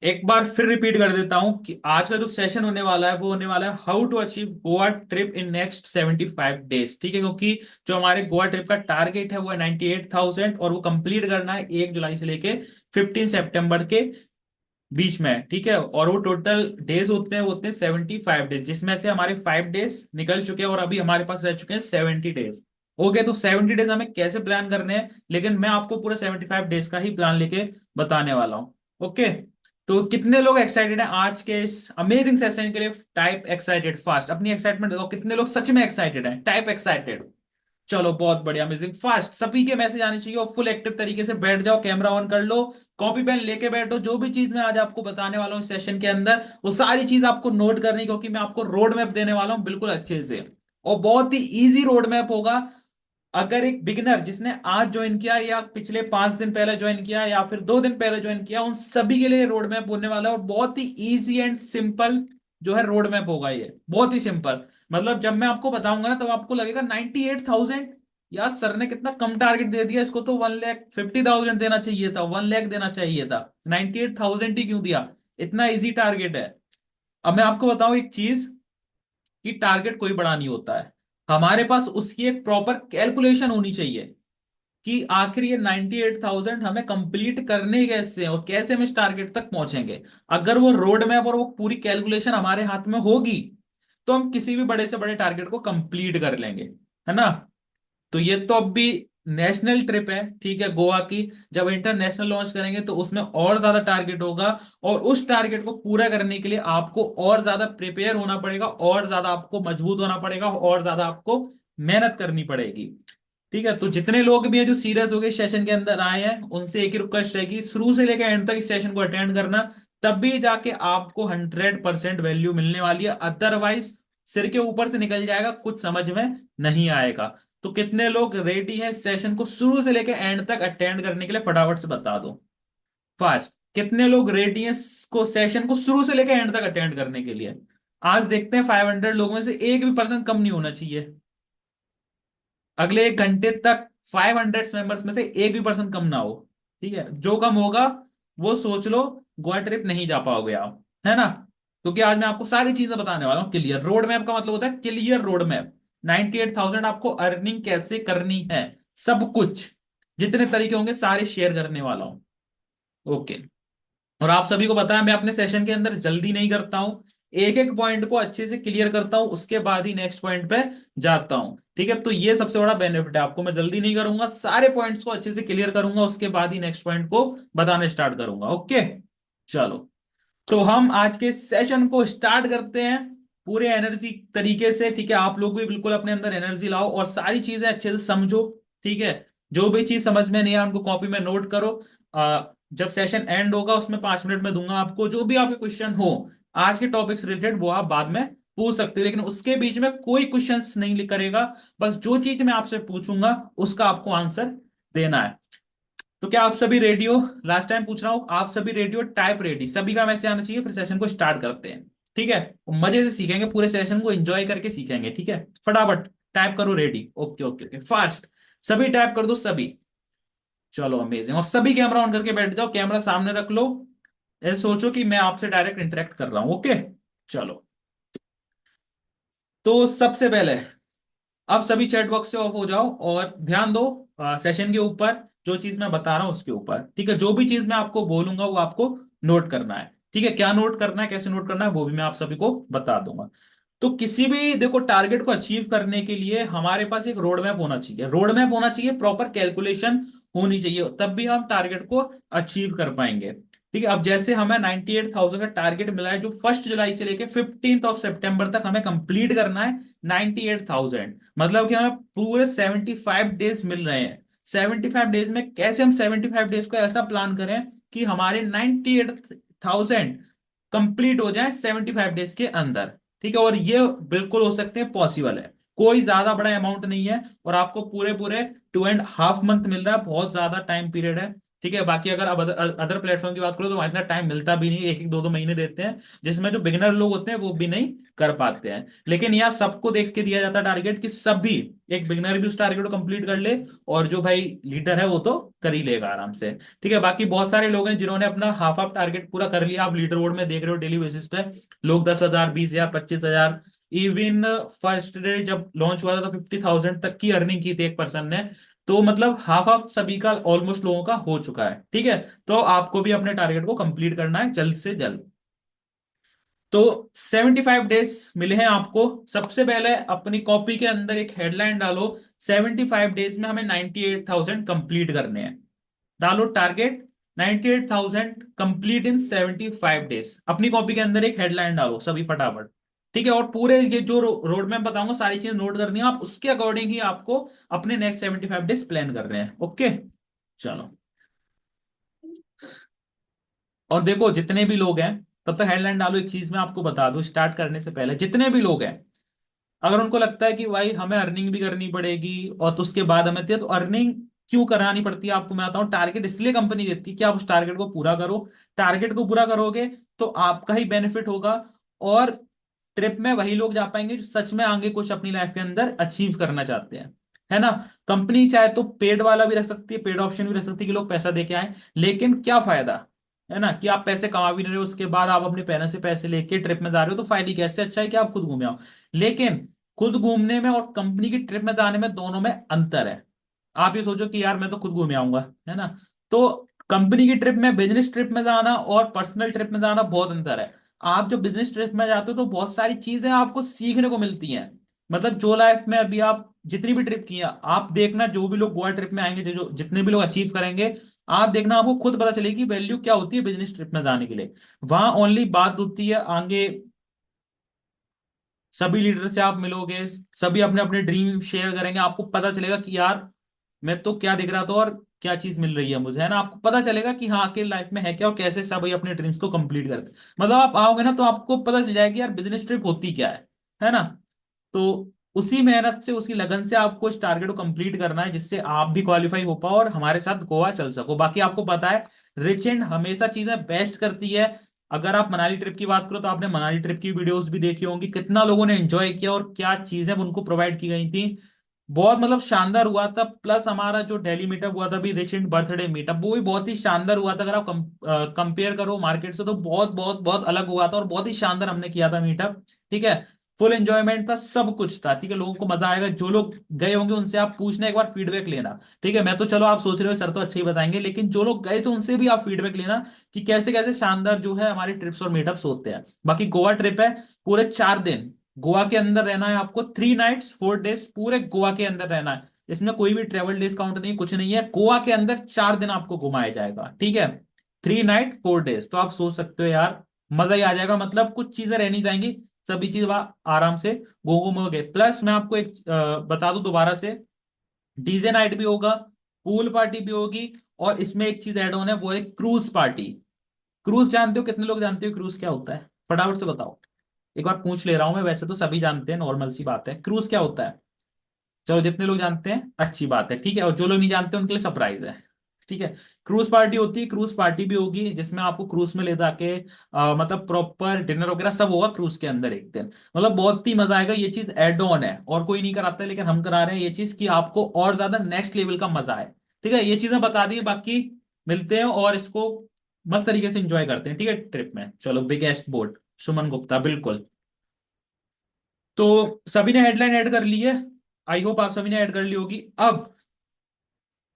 एक बार फिर रिपीट कर देता हूं कि आज का जो सेशन होने वाला है वो होने वाला है how to achieve Goa trip in next 75 days. ठीक है, क्योंकि जो हमारे गोवा ट्रिप का टारगेट है वो है 98,000 और वो कंप्लीट करना है 1 जुलाई से लेके 15 सितंबर के बीच में। ठीक है, और वो टोटल डेज होते हैं 75 डेज, जिसमें से हमारे 5 डेज निकल चुके हैं और अभी हमारे पास रह चुके हैं 70 डेज। ओके, तो 70 डेज हमें कैसे प्लान करने हैं, लेकिन मैं आपको पूरे 75 डेज का ही प्लान लेके बताने वाला हूँ। ओके, तो कितने लोग एक्साइटेड हैं आज के इस अमेजिंग सेशन के लिए? टाइप एक्साइटेड फास्ट, अपनी एक्साइटमेंट बताओ, कितने लोग सच में एक्साइटेड हैं? Type excited. चलो बहुत बढ़िया, अमेजिंग फास्ट, सभी के मैसेज आने चाहिए और फुल एक्टिव तरीके से बैठ जाओ, कैमरा ऑन कर लो, कॉपी पेन लेके बैठो। जो भी चीज मैं आज आपको बताने वाला हूँ इस सेशन के अंदर, वो सारी चीज आपको नोट करनी, क्योंकि मैं आपको रोड मैप देने वाला हूँ बिल्कुल अच्छे से, और बहुत ही इजी रोड मैप होगा। अगर एक बिगिनर जिसने आज ज्वाइन किया या पिछले 5 दिन पहले ज्वाइन किया या फिर 2 दिन पहले ज्वाइन किया, उन सभी के लिए रोड मैप होने वाला है, और बहुत ही इजी एंड सिंपल जो है रोड मैप होगा ये, बहुत ही सिंपल। मतलब जब मैं आपको बताऊंगा ना, तब आपको लगेगा 98,000, यार सर ने कितना कम टारगेट दे दिया, इसको तो 1,50,000 देना चाहिए था, 1 लाख देना चाहिए था, 98,000 ही क्यों दिया? इतना इजी टारगेट है। अब मैं आपको बताऊं एक चीज, कि टारगेट कोई बड़ा नहीं होता है, हमारे पास उसकी एक प्रॉपर कैलकुलेशन होनी चाहिए कि आखिर ये 98,000 हमें कंप्लीट करने कैसे हैं और कैसे हम इस टारगेट तक पहुंचेंगे। अगर वो रोड मैप और वो पूरी कैलकुलेशन हमारे हाथ में होगी, तो हम किसी भी बड़े से बड़े टारगेट को कंप्लीट कर लेंगे, है ना? तो ये तो अब भी नेशनल ट्रिप है, ठीक है, गोवा की। जब इंटरनेशनल लॉन्च करेंगे तो उसमें और ज्यादा टारगेट होगा, और उस टारगेट को पूरा करने के लिए आपको और ज्यादा प्रिपेयर होना पड़ेगा, और ज्यादा आपको मजबूत होना पड़ेगा, और ज्यादा आपको मेहनत करनी पड़ेगी। ठीक है, तो जितने लोग भी हैं जो सीरियस हो गए सेशन के अंदर आए हैं, उनसे एक ही रिक्वेस्ट रहेगी, शुरू से लेकर एंड तक इस सेशन को अटेंड करना, तब भी जाके आपको 100% वैल्यू मिलने वाली है। अदरवाइज सिर के ऊपर से निकल जाएगा, कुछ समझ में नहीं आएगा। तो कितने लोग रेडी हैं सेशन को शुरू से लेकर एंड तक अटेंड करने के लिए? फटाफट से बता दो फास्ट, कितने लोग रेडी हैं को सेशन को शुरू से लेकर एंड तक अटेंड करने के लिए? आज देखते हैं 500 लोगों में से एक भी पर्सन कम नहीं होना चाहिए अगले 1 घंटे तक। 500 मेंबर्स में से एक भी पर्सन कम ना हो। ठीक है, जो कम होगा वो सोच लो गोवा ट्रिप नहीं जा पाओगे आप, है ना? क्योंकि आज मैं आपको सारी चीजें बताने वाला हूँ क्लियर। रोड मैप का मतलब होता है क्लियर रोड मैप। 98,000 आपको अर्निंग कैसे करनी है, सब कुछ, जितने तरीके होंगे सारे शेयर करने वाला हूँ। ओके, और आप सभी को पता है मैं अपने सेशन के अंदर जल्दी नहीं करता हूं, एक एक पॉइंट को अच्छे से क्लियर करता हूं, उसके बाद ही नेक्स्ट पॉइंट पे जाता हूं। ठीक है, तो ये सबसे बड़ा बेनिफिट है आपको, मैं जल्दी नहीं करूंगा, सारे पॉइंट्स को अच्छे से क्लियर करूंगा, उसके बाद ही नेक्स्ट पॉइंट को बताने स्टार्ट करूंगा। ओके, चलो, तो हम आज के सेशन को स्टार्ट करते हैं पूरे एनर्जी तरीके से। ठीक है, आप लोग भी बिल्कुल अपने अंदर एनर्जी लाओ और सारी चीजें अच्छे से समझो। ठीक है, जो भी चीज समझ में नहीं है उनको कॉपी में नोट करो। जब सेशन एंड होगा उसमें 5 मिनट में दूंगा आपको, जो भी आपके क्वेश्चन हो आज के टॉपिक से रिलेटेड वो आप बाद में पूछ सकते हो, लेकिन उसके बीच में कोई क्वेश्चंस नहीं करेगा। बस जो चीज मैं आपसे पूछूंगा उसका आपको आंसर देना है। तो क्या आप सभी रेडी हो? लास्ट टाइम पूछ रहा हूं, आप सभी रेडी हो? टाइप रेडी, सभी का मैसेज आना चाहिए, फिर सेशन को स्टार्ट करते हैं। ठीक है, मजे से सीखेंगे, पूरे सेशन को एंजॉय करके सीखेंगे। ठीक है, फटाफट टाइप करो ready. Okay okay okay, fast, सभी टाइप कर दो सभी। चलो अमेजिंग, और सभी कैमरा ऑन करके बैठ जाओ, कैमरा सामने रख लो, ऐसे सोचो कि मैं आपसे डायरेक्ट इंटरेक्ट कर रहा हूं। ओके, चलो, तो सबसे पहले अब सभी चैट बॉक्स से ऑफ हो जाओ और ध्यान दो सेशन के ऊपर, जो चीज मैं बता रहा हूं उसके ऊपर। ठीक है, जो भी चीज मैं आपको बोलूंगा वो आपको नोट करना है। ठीक है, क्या नोट करना है, कैसे नोट करना है, वो भी मैं आप सभी को बता दूंगा। तो किसी भी देखो टारगेट को अचीव करने के लिए हमारे पास एक रोड मैप होना चाहिए, रोड मैप होना चाहिए, प्रॉपर कैलकुलेशन होनी चाहिए, तब भी हम टारगेट को अचीव कर पाएंगे। ठीक है, अब जैसे हमें 98,000 का टारगेट मिला है जो 1 जुलाई से लेके 15 सितंबर तक हमें कंप्लीट करना है। 98,000 मतलब कि हमें पूरे 75 डेज मिल रहे हैं। 75 डेज में कैसे हम 75 डेज को ऐसा प्लान करें कि हमारे 98,000 कंप्लीट हो जाए 75 डेज के अंदर। ठीक है, और ये बिल्कुल हो सकते हैं, पॉसिबल है, कोई ज्यादा बड़ा अमाउंट नहीं है, और आपको पूरे पूरे 2.5 मंथ मिल रहा है, बहुत ज्यादा टाइम पीरियड है। ठीक है, बाकी अगर आप अदर प्लेटफॉर्म की बात करो तो वहाँ इतना टाइम मिलता भी नहीं, एक एक दो दो महीने देते हैं, जिसमें जो बिगिनर लोग होते हैं वो भी नहीं कर पाते हैं। लेकिन यहाँ सबको देख के दिया जाता है टारगेट कि सभी, एक बिगिनर भी उस टारगेट को कंप्लीट कर ले, और जो भाई लीडर है वो तो कर ही लेगा आराम से। ठीक है, बाकी बहुत सारे लोग हैं जिन्होंने अपना हाफ हाफ टारगेट पूरा कर लिया। आप लीडर बोर्ड में देख रहे हो डेली बेसिस पे लोग 10,000, 20,000, 25,000, इवन फर्स्ट डे जब लॉन्च हुआ था तो 50,000 तक की अर्निंग की थी एक पर्सन ने। तो मतलब हाफ हाफ सभी का ऑलमोस्ट लोगों का हो चुका है। ठीक है, तो आपको भी अपने टारगेट को कंप्लीट करना है जल्द से जल्द। तो 75 डेज मिले हैं आपको। सबसे पहले अपनी कॉपी के अंदर एक हेडलाइन डालो, 75 डेज में हमें 98,000 कंप्लीट करने हैं। डालो टारगेट 98,000 कंप्लीट इन 75 डेज। अपनी कॉपी के अंदर एक हेडलाइन डालो सभी फटाफट। ठीक है, और पूरे ये जो रोड मैप बताऊंगा सारी चीज नोट करनी है, आप उसके अकॉर्डिंग ही आपको अपने नेक्स्ट 75 डेज प्लान कर रहे हैं। ओके, चलो। और देखो जितने भी लोग हैं, तब तक हेडलाइन डालो। एक चीज मैं आपको बता दूं स्टार्ट करने से पहले, जितने भी लोग हैं, अगर उनको लगता है कि भाई हमें अर्निंग भी करनी पड़ेगी और तो उसके बाद हमें तो अर्निंग क्यों करानी पड़ती है, आपको मैं बताऊं। टारगेट इसलिए कंपनी देती है कि आप उस टारगेट को पूरा करो। टारगेट को पूरा करोगे तो आपका ही बेनिफिट होगा, और ट्रिप में वही लोग जा पाएंगे जो सच में आगे कुछ अपनी लाइफ के अंदर अचीव करना चाहते हैं, है ना। कंपनी चाहे तो पेड वाला भी रख सकती है, पेड ऑप्शन भी रख सकती है कि लोग पैसा दे के आए, लेकिन क्या फायदा, है ना, कि आप पैसे कमा भी नहीं रहे हो, उसके बाद आप अपने पेरेंट्स से पैसे लेके ट्रिप में जा रहे हो, तो फायदे क्या, इससे अच्छा है कि आप खुद घूमे आओ। लेकिन खुद घूमने में और कंपनी की ट्रिप में जाने में दोनों में अंतर है। आप ये सोचो कि यार मैं तो खुद घूमे आऊंगा, है ना। तो कंपनी की ट्रिप में, बिजनेस ट्रिप में जाना और पर्सनल ट्रिप में जाना बहुत अंतर है। आप जो बिजनेस ट्रिप में जाते हो तो बहुत सारी चीजें आपको सीखने को मिलती हैं। मतलब जो लाइफ में अभी आप जितनी भी ट्रिप की है, आप देखना जो भी लोग गोवा ट्रिप में आएंगे, जो जितने भी लोग अचीव करेंगे, आप देखना आपको खुद पता चलेगी वैल्यू क्या होती है बिजनेस ट्रिप में जाने के लिए। वहां ओनली बात होती है आगे, सभी लीडर से आप मिलोगे, सभी अपने अपने ड्रीम शेयर करेंगे, आपको पता चलेगा कि यार मैं तो क्या दिख रहा था और क्या चीज मिल रही है मुझे, है ना। आपको पता चलेगा कि हाँ आखिर लाइफ में है क्या और कैसे सभी अपने ड्रीम्स को कंप्लीट करते हैं। मतलब आप आओगे ना तो आपको पता चल जाएगा कि यार बिजनेस ट्रिप होती क्या है ना। तो उसी मेहनत से, उसी लगन से आपको इस टारगेट को कंप्लीट करना है, जिससे आप भी क्वालिफाई हो पाओ और हमारे साथ गोवा चल सको। बाकी आपको पता है रिच एंड हमेशा चीजें बेस्ट करती है। अगर आप मनाली ट्रिप की बात करो तो आपने मनाली ट्रिप की वीडियोस भी देखी होंगी, कितना लोगों ने एंजॉय किया और क्या चीजें उनको प्रोवाइड की गई थी। बहुत मतलब शानदार हुआ था। प्लस हमारा जो दिल्ली मीटअप हुआ था अभी रिसेंट बर्थडे मीटअप, वो भी बहुत ही शानदार हुआ था। अगर आप कंपेयर करो मार्केट से तो बहुत बहुत बहुत अलग हुआ था और बहुत ही शानदार हमने किया था मीटअप। ठीक है, फुल एंजॉयमेंट था, सब कुछ था। ठीक है, लोगों को मजा आएगा। जो लोग गए होंगे उनसे आप पूछना, एक बार फीडबैक लेना। ठीक है, मैं तो चलो आप सोच रहे हो सर तो अच्छे ही बताएंगे, लेकिन जो लोग गए थे उनसे भी आप फीडबैक लेना कि कैसे कैसे शानदार जो है हमारे ट्रिप्स और मीटअप्स होते हैं। बाकी गोवा ट्रिप है, पूरे 4 दिन गोवा के अंदर रहना है आपको। 3 नाइट्स 4 डेज पूरे गोवा के अंदर रहना है। इसमें कोई भी ट्रेवल डिस्काउंट नहीं, कुछ नहीं है। गोवा के अंदर 4 दिन आपको घुमाया जाएगा। ठीक है, 3 नाइट 4 डेज, तो आप सोच सकते हो यार मजा ही आ जाएगा। मतलब कुछ चीजें रह नहीं जाएंगी, सभी चीज वहां आराम से घूमोगे। प्लस मैं आपको एक बता दूं दोबारा से, डीजे नाइट भी होगा, पूल पार्टी भी होगी, और इसमें एक चीज ऐड ऑन है, वो है क्रूज पार्टी। क्रूज जानते हो, कितने लोग जानते हो क्रूज क्या होता है, फटाफट से बताओ। एक बार पूछ ले रहा हूं मैं, वैसे तो सभी जानते हैं, नॉर्मल सी बात है। क्रूज क्या होता है, चलो जितने लोग जानते हैं अच्छी बात है। ठीक है, और जो लोग नहीं जानते उनके लिए सरप्राइज है। ठीक है, क्रूज पार्टी होती है, क्रूज पार्टी भी होगी, जिसमें आपको क्रूज में ले जाके मतलब प्रॉपर डिनर वगैरह सब होगा क्रूज के अंदर एक दिन। मतलब बहुत ही मजा आएगा। ये चीज एड ऑन है और कोई नहीं कराता है, लेकिन हम करा रहे हैं ये चीज कि आपको और ज्यादा नेक्स्ट लेवल का मजा आए। ठीक है, ये चीजें बता दी, बाकी मिलते हैं और इसको मस्त तरीके से एंजॉय करते हैं। ठीक है, ट्रिप में चलो। बिगेस्ट बोट, सुमन गुप्ता, बिल्कुल। तो सभी ने हेडलाइन ऐड कर ली है, आई होप आप सभी ने ऐड कर ली होगी। अब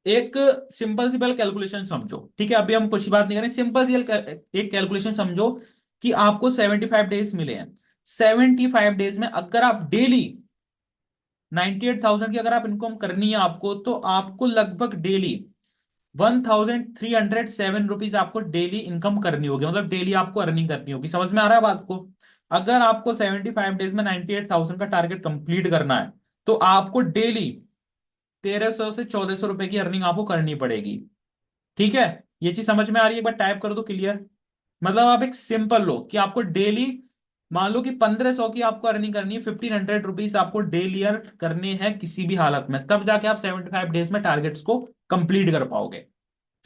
एक सिंपल सी पहले कैलकुलेशन समझो। ठीक है, अभी हम कुछ बात नहीं करें, सिंपल सी एक कैलकुलेशन समझो कि आपको 75 डेज मिले हैं। 75 डेज में अगर आप डेली 98,000 की अगर आप इनकम करनी है आपको, तो आपको लगभग डेली 1,307 रुपीज आपको डेली इनकम करनी होगी। मतलब डेली आपको अर्निंग करनी होगी। समझ में आ रहा है बात को। अगर आपको 75 डेज में 98,000 का टारगेट कंप्लीट करना है, तो आपको डेली 1,300 से 1,400 रुपए की अर्निंग आपको करनी पड़ेगी। ठीक है, ये चीज समझ में आ रही है, एक बार टाइप कर दो क्लियर। मतलब आप एक सिंपल लो कि आपको डेली, मान लो कि 1,500 की आपको अर्निंग करनी है, 1,500 रुपीज आपको डेली अर्न करने हैं किसी भी हालत में, तब जाके आप 75 डेज में टारगेट्स को कंप्लीट कर पाओगे।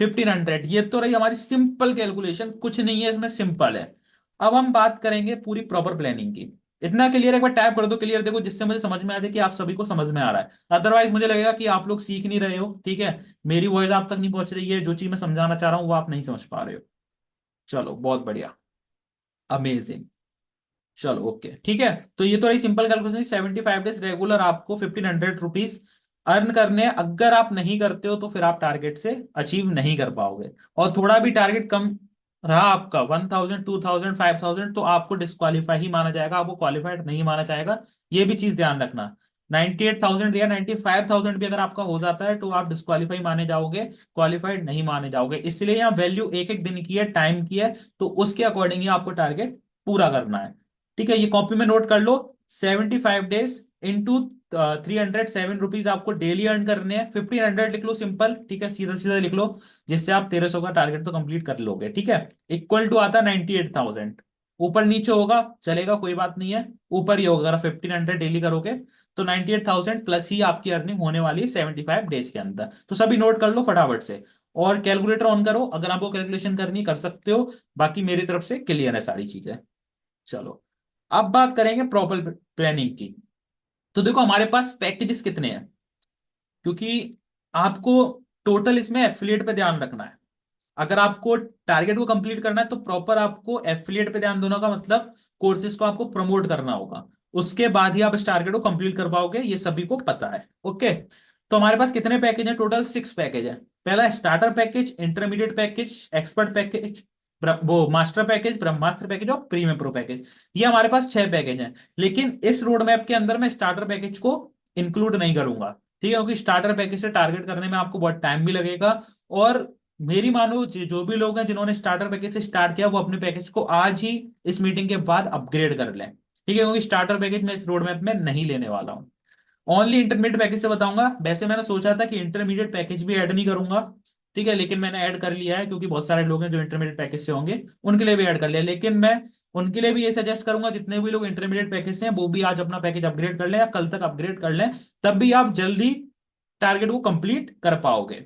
1500, ये तो रही हमारी सिंपल कैलकुलेशन, कुछ नहीं है इसमें, सिंपल है। अब हम बात करेंगे पूरी प्रॉपर प्लानिंग की। इतना क्लियर, एक बार टाइप कर दो क्लियर, देखो, जिससे मुझे समझ में आ जाए कि आप सभी को समझ में आ रहा है। अदरवाइज मुझे लगेगा कि आप लोग सीख नहीं रहे हो, ठीक है, मेरी वॉइस आप तक नहीं पहुंच रही है, जो चीज मैं समझाना चाह रहा हूँ वो आप नहीं समझ पा रहे हो। चलो बहुत बढ़िया, अमेजिंग। चलो ओके, ठीक है। तो ये तो रही सिंपल कैलकुलेशन, 75 डेज रेगुलर आपको 1500 रुपीज अर्न करने हैं। अगर आप नहीं करते हो तो फिर आप टारगेट से अचीव नहीं कर पाओगे। और थोड़ा भी टारगेट कम रहा आपका, 1000, 2000, 5000, तो आपको डिस्क्वालीफाई ही माना जाएगा, आपको क्वालिफाइड नहीं माना जाएगा। ये भी चीज ध्यान रखना। 98,000 या 95,000 भी अगर आपका हो जाता है तो आप डिस्क्वालीफाई माने जाओगे, क्वालिफाइड नहीं माने जाओगे। इसलिए यहाँ वैल्यू एक एक दिन की है, टाइम की है, तो उसके अकॉर्डिंग ही आपको टारगेट पूरा करना है। ठीक है, ये कॉपी में नोट कर लो। 75 डेज इंटू 307 रुपीज आपको डेली अर्न करने हैं। 1500 लिख लो सिंपल, ठीक है, सीधा सीधा लिख लो, जिससे आप 1300 का टारगेट तो कंप्लीट कर लोगे। ठीक है, इक्वल टू आता 98,000। ऊपर नीचे होगा चलेगा, कोई बात नहीं है, ऊपर ही होगा। अगर 1500 डेली करोगे तो 98,000 प्लस ही आपकी अर्निंग होने वाली है 75 डेज के अंदर। तो सभी नोट कर लो फटाफट से, और कैलकुलेटर ऑन करो, अगर आपको कैलकुलेशन करनी कर सकते हो। बाकी मेरी तरफ से क्लियर है सारी चीजें। चलो, अब बात करेंगे प्रॉपर प्लानिंग की। तो देखो हमारे पास पैकेजेस कितने हैं, क्योंकि आपको टोटल इसमें एफिलिएट पे ध्यान रखना है। अगर आपको टारगेट को कंप्लीट करना है तो प्रॉपर आपको एफिलिएट पे ध्यान देना का मतलब कोर्सेज को आपको प्रमोट करना होगा, उसके बाद ही आप इस टारगेट को कंप्लीट कर पाओगे, ये सभी को पता है। ओके, तो हमारे पास कितने पैकेज हैं, टोटल 6 पैकेज है। पहला starter package, intermediate package, expert package, वो मास्टर पैकेज, ब्रह्मास्त्र पैकेज और प्रीमियम प्रो पैकेज। ये हमारे पास 6 पैकेज हैं। लेकिन इस रोड मैप के अंदर मैं स्टार्टर पैकेज को इंक्लूड नहीं करूंगा, ठीक है, क्योंकि स्टार्टर पैकेज से टारगेट करने में आपको बहुत टाइम भी लगेगा। और मेरी मानो जो भी लोग हैं जिन्होंने स्टार्टर पैकेज से स्टार्ट किया, वो अपने पैकेज को आज ही इस मीटिंग के बाद अपग्रेड कर लें, ठीक है, क्योंकि स्टार्टर पैकेज मैं इस रोड मैप में नहीं लेने वाला हूं। ओनली इंटरमीडिएट पैकेज से बताऊंगा। वैसे मैंने सोचा था कि इंटरमीडिएट पैकेज भी ऐड नहीं करूंगा, ठीक है, लेकिन मैंने ऐड कर लिया है, क्योंकि बहुत सारे लोग हैं जो इंटरमीडिएट पैकेज से होंगे, उनके लिए भी ऐड कर लिया। लेकिन मैं उनके लिए भी ये सजेस्ट करूंगा, जितने भी लोग इंटरमीडिएट पैकेज से हैं वो भी आज अपना पैकेज अपग्रेड कर लें या कल तक अपग्रेड कर लें, तब भी आप जल्दी टारगेट को कंप्लीट कर पाओगे।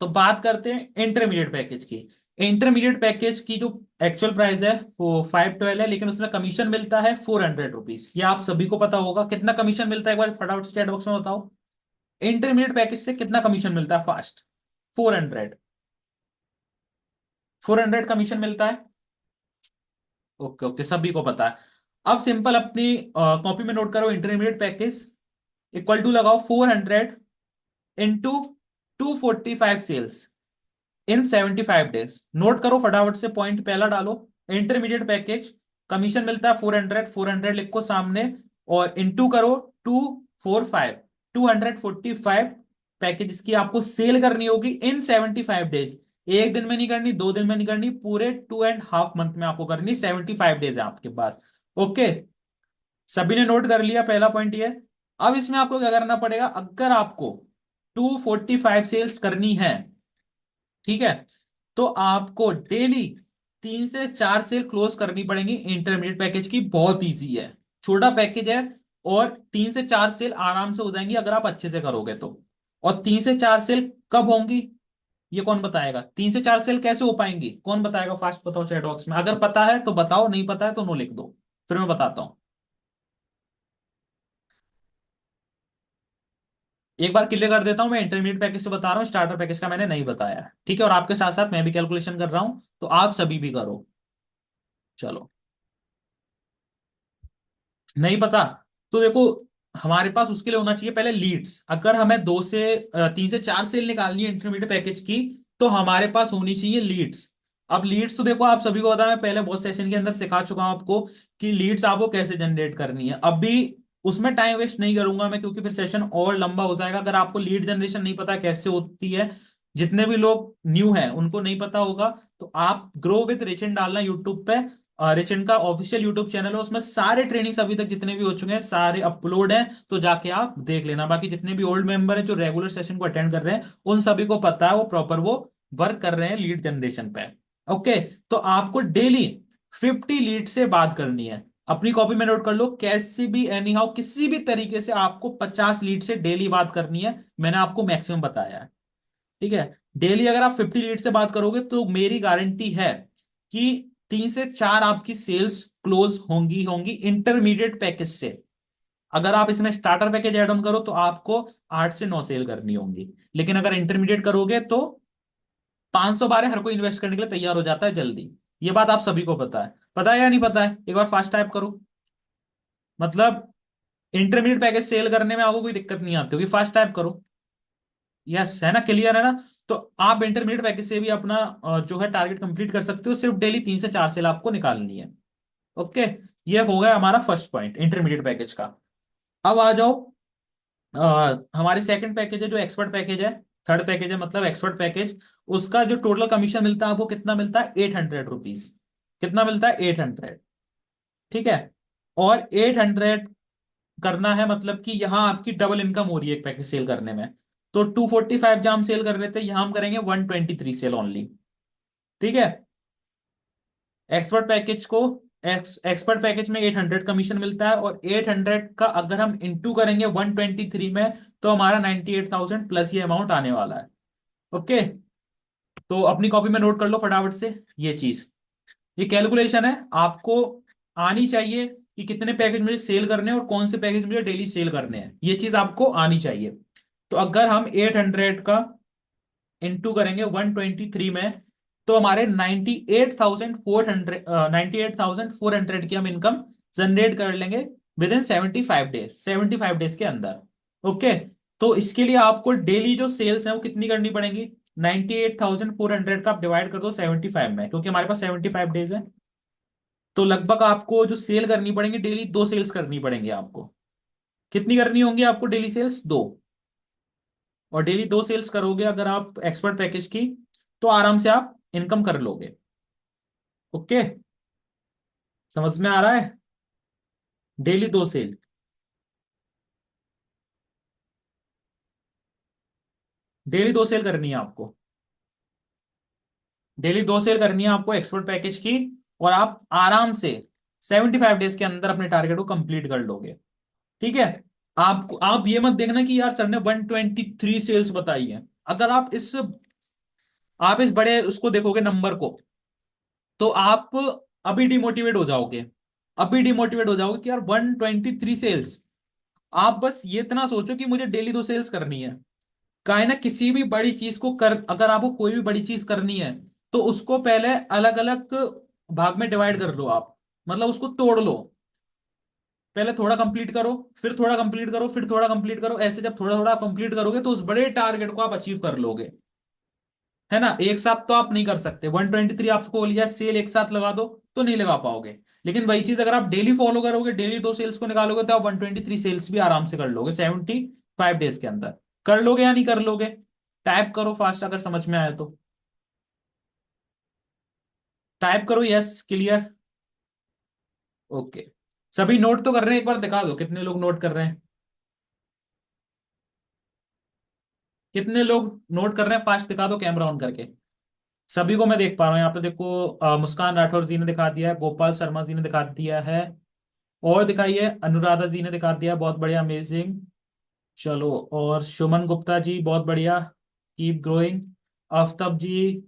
तो बात करते हैं इंटरमीडिएट पैकेज की। इंटरमीडिएट पैकेज की जो एक्चुअल प्राइस है वो 512 है, लेकिन उसमें कमीशन मिलता है 400 रुपीज। ये आप सभी को पता होगा। कितना कमीशन मिलता है एक बार फटाफट से चैट बॉक्स में बताओ। इंटरमीडिएट पैकेज से कितना कमीशन मिलता है फास्ट? 400। 400 कमीशन मिलता है। ओके ओके, सभी को पता है। अब सिंपल अपनी कॉपी में नोट करो, इंटरमीडिएट पैकेज इक्वल टू लगाओ 400 इंटू 245 सेल्स इन 75 डेज। नोट करो फटाफट से, पॉइंट पहला डालो। इंटरमीडिएट पैकेज कमीशन मिलता है 400, 400 लिखो सामने, और इंटू करो 245, 245 पैकेज की आपको सेल करनी होगी इन 75 डेज। एक दिन में नहीं करनी, 2 दिन में नहीं करनी, पूरे 2.5 मंथ में आपको करनी। 75 डेज है आपके पास। ओके, सभी ने नोट कर लिया, पहला पॉइंट ये है। अब इसमें आपको क्या करना पड़ेगा, अगर आपको 245 सेल्स करनी है, ठीक है, तो आपको डेली 3 से 4 सेल क्लोज करनी पड़ेगी। इंटरमीडिएट पैकेज की बहुत इजी है, छोटा पैकेज है, और 3 से 4 सेल आराम से हो जाएंगी अगर आप अच्छे से करोगे तो। और 3 से 4 सेल कब होंगी, ये कौन बताएगा? 3 से 4 सेल कैसे हो पाएंगी, कौन बताएगा? फास्ट बताओ चैट बॉक्स में, अगर पता है तो बताओ, नहीं पता है तो नो लिख दो, फिर मैं बताता हूं। एक बार क्लियर कर देता हूं, मैं इंटरमीडिएट पैकेज से बता रहा हूं, स्टार्टर पैकेज का मैंने नहीं बताया है, ठीक है, और आपके साथ साथ मैं भी कैलकुलेशन कर रहा हूं, तो आप सभी भी करो। चलो, नहीं पता तो देखो, हमारे पास उसके लिए होना चाहिए पहले लीड्स। अगर हमें 3 से 4 सेल निकालनी है इंटरमीडिएट पैकेज की, तो हमारे पास होनी चाहिए लीड्स। अब लीड्स तो देखो आप सभी को पता है, मैं पहले बहुत सेशन के अंदर सिखा चुका हूं आपको कि लीड्स आपको कैसे जनरेट करनी है। अभी उसमें टाइम वेस्ट नहीं करूंगा मैं, क्योंकि फिर सेशन और लंबा हो जाएगा। अगर आपको लीड जनरेशन नहीं पता कैसे होती है, जितने भी लोग न्यू हैं उनको नहीं पता होगा, तो आप ग्रो विद रिचन डालना यूट्यूब पे। रिचन का ऑफिशियल यूट्यूब चैनल है, उसमें सारे ट्रेनिंग्स अभी तक जितने भी हो चुके हैं सारे अपलोड हैं, तो जाके आप देख लेना। बाकी जितने भी ओल्ड मेंबर हैं जो रेगुलर सेशन को अटेंड कर रहे हैं, उन सभी को पता है, वो प्रॉपर वो वर्क कर रहे हैं लीड जनरेशन पे। ओके, तो आपको डेली 50 लीड से बात करनी है। अपनी कॉपी में नोट कर लो, कैसे भी एनी हाउ किसी भी तरीके से आपको 50 लीड से डेली बात करनी है, मैंने आपको मैक्सिमम बताया है, ठीक है। डेली अगर आप 50 लीड से बात करोगे तो मेरी गारंटी है कि 3 से 4 आपकी सेल्स क्लोज होंगी होंगी इंटरमीडिएट पैकेज से। अगर आप इसमें स्टार्टर पैकेज ऐड ऑन करो तो आपको 8 से 9 सेल करनी होंगी, लेकिन अगर इंटरमीडिएट करोगे तो 512 हर कोई इन्वेस्ट करने के लिए तैयार हो जाता है जल्दी। ये बात आप सभी को पता है या नहीं पता है? एक बार फास्ट टाइप करो। मतलब इंटरमीडिएट पैकेज सेल करने में आपको कोई दिक्कत नहीं आती होगी, फास्ट टाइप करो। यस, है ना, क्लियर है ना? तो आप इंटरमीडिएट पैकेज से भी अपना जो है टारगेट कंप्लीट कर सकते हो, सिर्फ डेली 3 से 4 सेल आपको निकालनी है। ओके, ये हो गया हमारा फर्स्ट पॉइंट इंटरमीडिएट पैकेज का। अब आ जाओ हमारे सेकंड पैकेज है जो एक्सपर्ट पैकेज है। थर्ड पैकेज है मतलब एक्सपर्ट पैकेज। उसका जो टोटल कमीशन मिलता है वो कितना मिलता है? 800 रुपीज। कितना मिलता है? 800। ठीक है। और 800 करना है मतलब कि यहां आपकी डबल इनकम हो रही है एक पैकेज सेल करने में। तो 245 जहां हम सेल कर रहे थे, यहां हम करेंगे 123 सेल ओनली। ठीक है। एक्सपर्ट पैकेज को एक्सपर्ट पैकेज में 800 कमीशन मिलता है, और 800 का अगर हम इंटू करेंगे 123 में तो हमारा 98,000 प्लस ये अमाउंट आने वाला है। ओके, तो अपनी कॉपी में नोट कर लो फटाफट से ये चीज। ये कैलकुलेशन है, आपको आनी चाहिए कि कितने पैकेज मुझे सेल करने हैं और कौन से पैकेज मुझे डेली सेल करने हैं, ये चीज आपको आनी चाहिए। तो अगर हम 800 का इंटू करेंगे 123 में तो हमारे 98,400 की हम इनकम जनरेट कर लेंगे विद इन 75 डेज, 75 डेज के अंदर। ओके, तो इसके लिए आपको डेली जो सेल्स है वो कितनी करनी पड़ेगी? 98,400 का आप डिवाइड कर दो 75 में, क्योंकि हमारे पास 75 डेज है। तो लगभग आपको जो सेल करनी पड़ेगी डेली, 2 सेल्स करनी पड़ेंगी आपको। कितनी करनी होंगी आपको डेली सेल्स? 2। और डेली 2 सेल्स करोगे अगर आप एक्सपर्ट पैकेज की, तो आराम से आप इनकम कर लोगे। ओके, समझ में आ रहा है? Daily 2 cell. डेली 2 सेल करनी है आपको। डेली 2 सेल करनी है आपको एक्सपर्ट पैकेज की, और आप आराम से 75 डेज के अंदर अपने टारगेट को कंप्लीट कर लोगे। ठीक है। आप ये मत देखना कि यार सर ने 123 सेल्स बताई है। अगर आप इस बड़े उसको देखोगे नंबर को, तो आप अभी डिमोटिवेट हो जाओगे। अभी डिमोटिवेट हो जाओगे कि यार 123 सेल्स। आप बस ये इतना सोचो कि मुझे डेली 2 सेल्स करनी है। काहे ना किसी भी बड़ी चीज को कर, अगर आपको कोई भी बड़ी चीज करनी है तो उसको पहले अलग अलग भाग में डिवाइड कर लो आप। मतलब उसको तोड़ लो। पहले थोड़ा कंप्लीट करो, फिर थोड़ा कंप्लीट करो, फिर थोड़ा कंप्लीट करो। ऐसे जब थोड़ा थोड़ा कंप्लीट करोगे तो उस बड़े टारगेट को आप अचीव कर लोगे। है ना? एक साथ तो आप नहीं कर सकते। 123 आपको बोल लिया सेल एक साथ लगा दो, तो नहीं लगा पाओगे। लेकिन वही चीज अगर आप डेली फॉलो करोगे, डेली 2 सेल्स को निकालोगे, तो आप 123 सेल्स भी आराम से कर लोगे 75 डेज के अंदर। कर लोगे या नहीं कर लोगे? टाइप करो फास्ट अगर समझ में आया तो। टाइप करो यस, क्लियर। ओके, सभी नोट तो कर रहे हैं? एक बार दिखा दो कितने लोग नोट कर रहे हैं। कितने लोग नोट कर रहे हैं? फास्ट दिखा दो कैमरा ऑन करके। सभी को मैं देख पा रहा हूँ यहाँ पे। देखो मुस्कान राठौर जी ने दिखा दिया है, गोपाल शर्मा जी ने दिखा दिया है, और दिखाइए अनुराधा जी ने दिखा दिया, बहुत बढ़िया, अमेजिंग। चलो, और सुमन गुप्ता जी बहुत बढ़िया, कीप ग्रोइंग। आफ्ताब जी,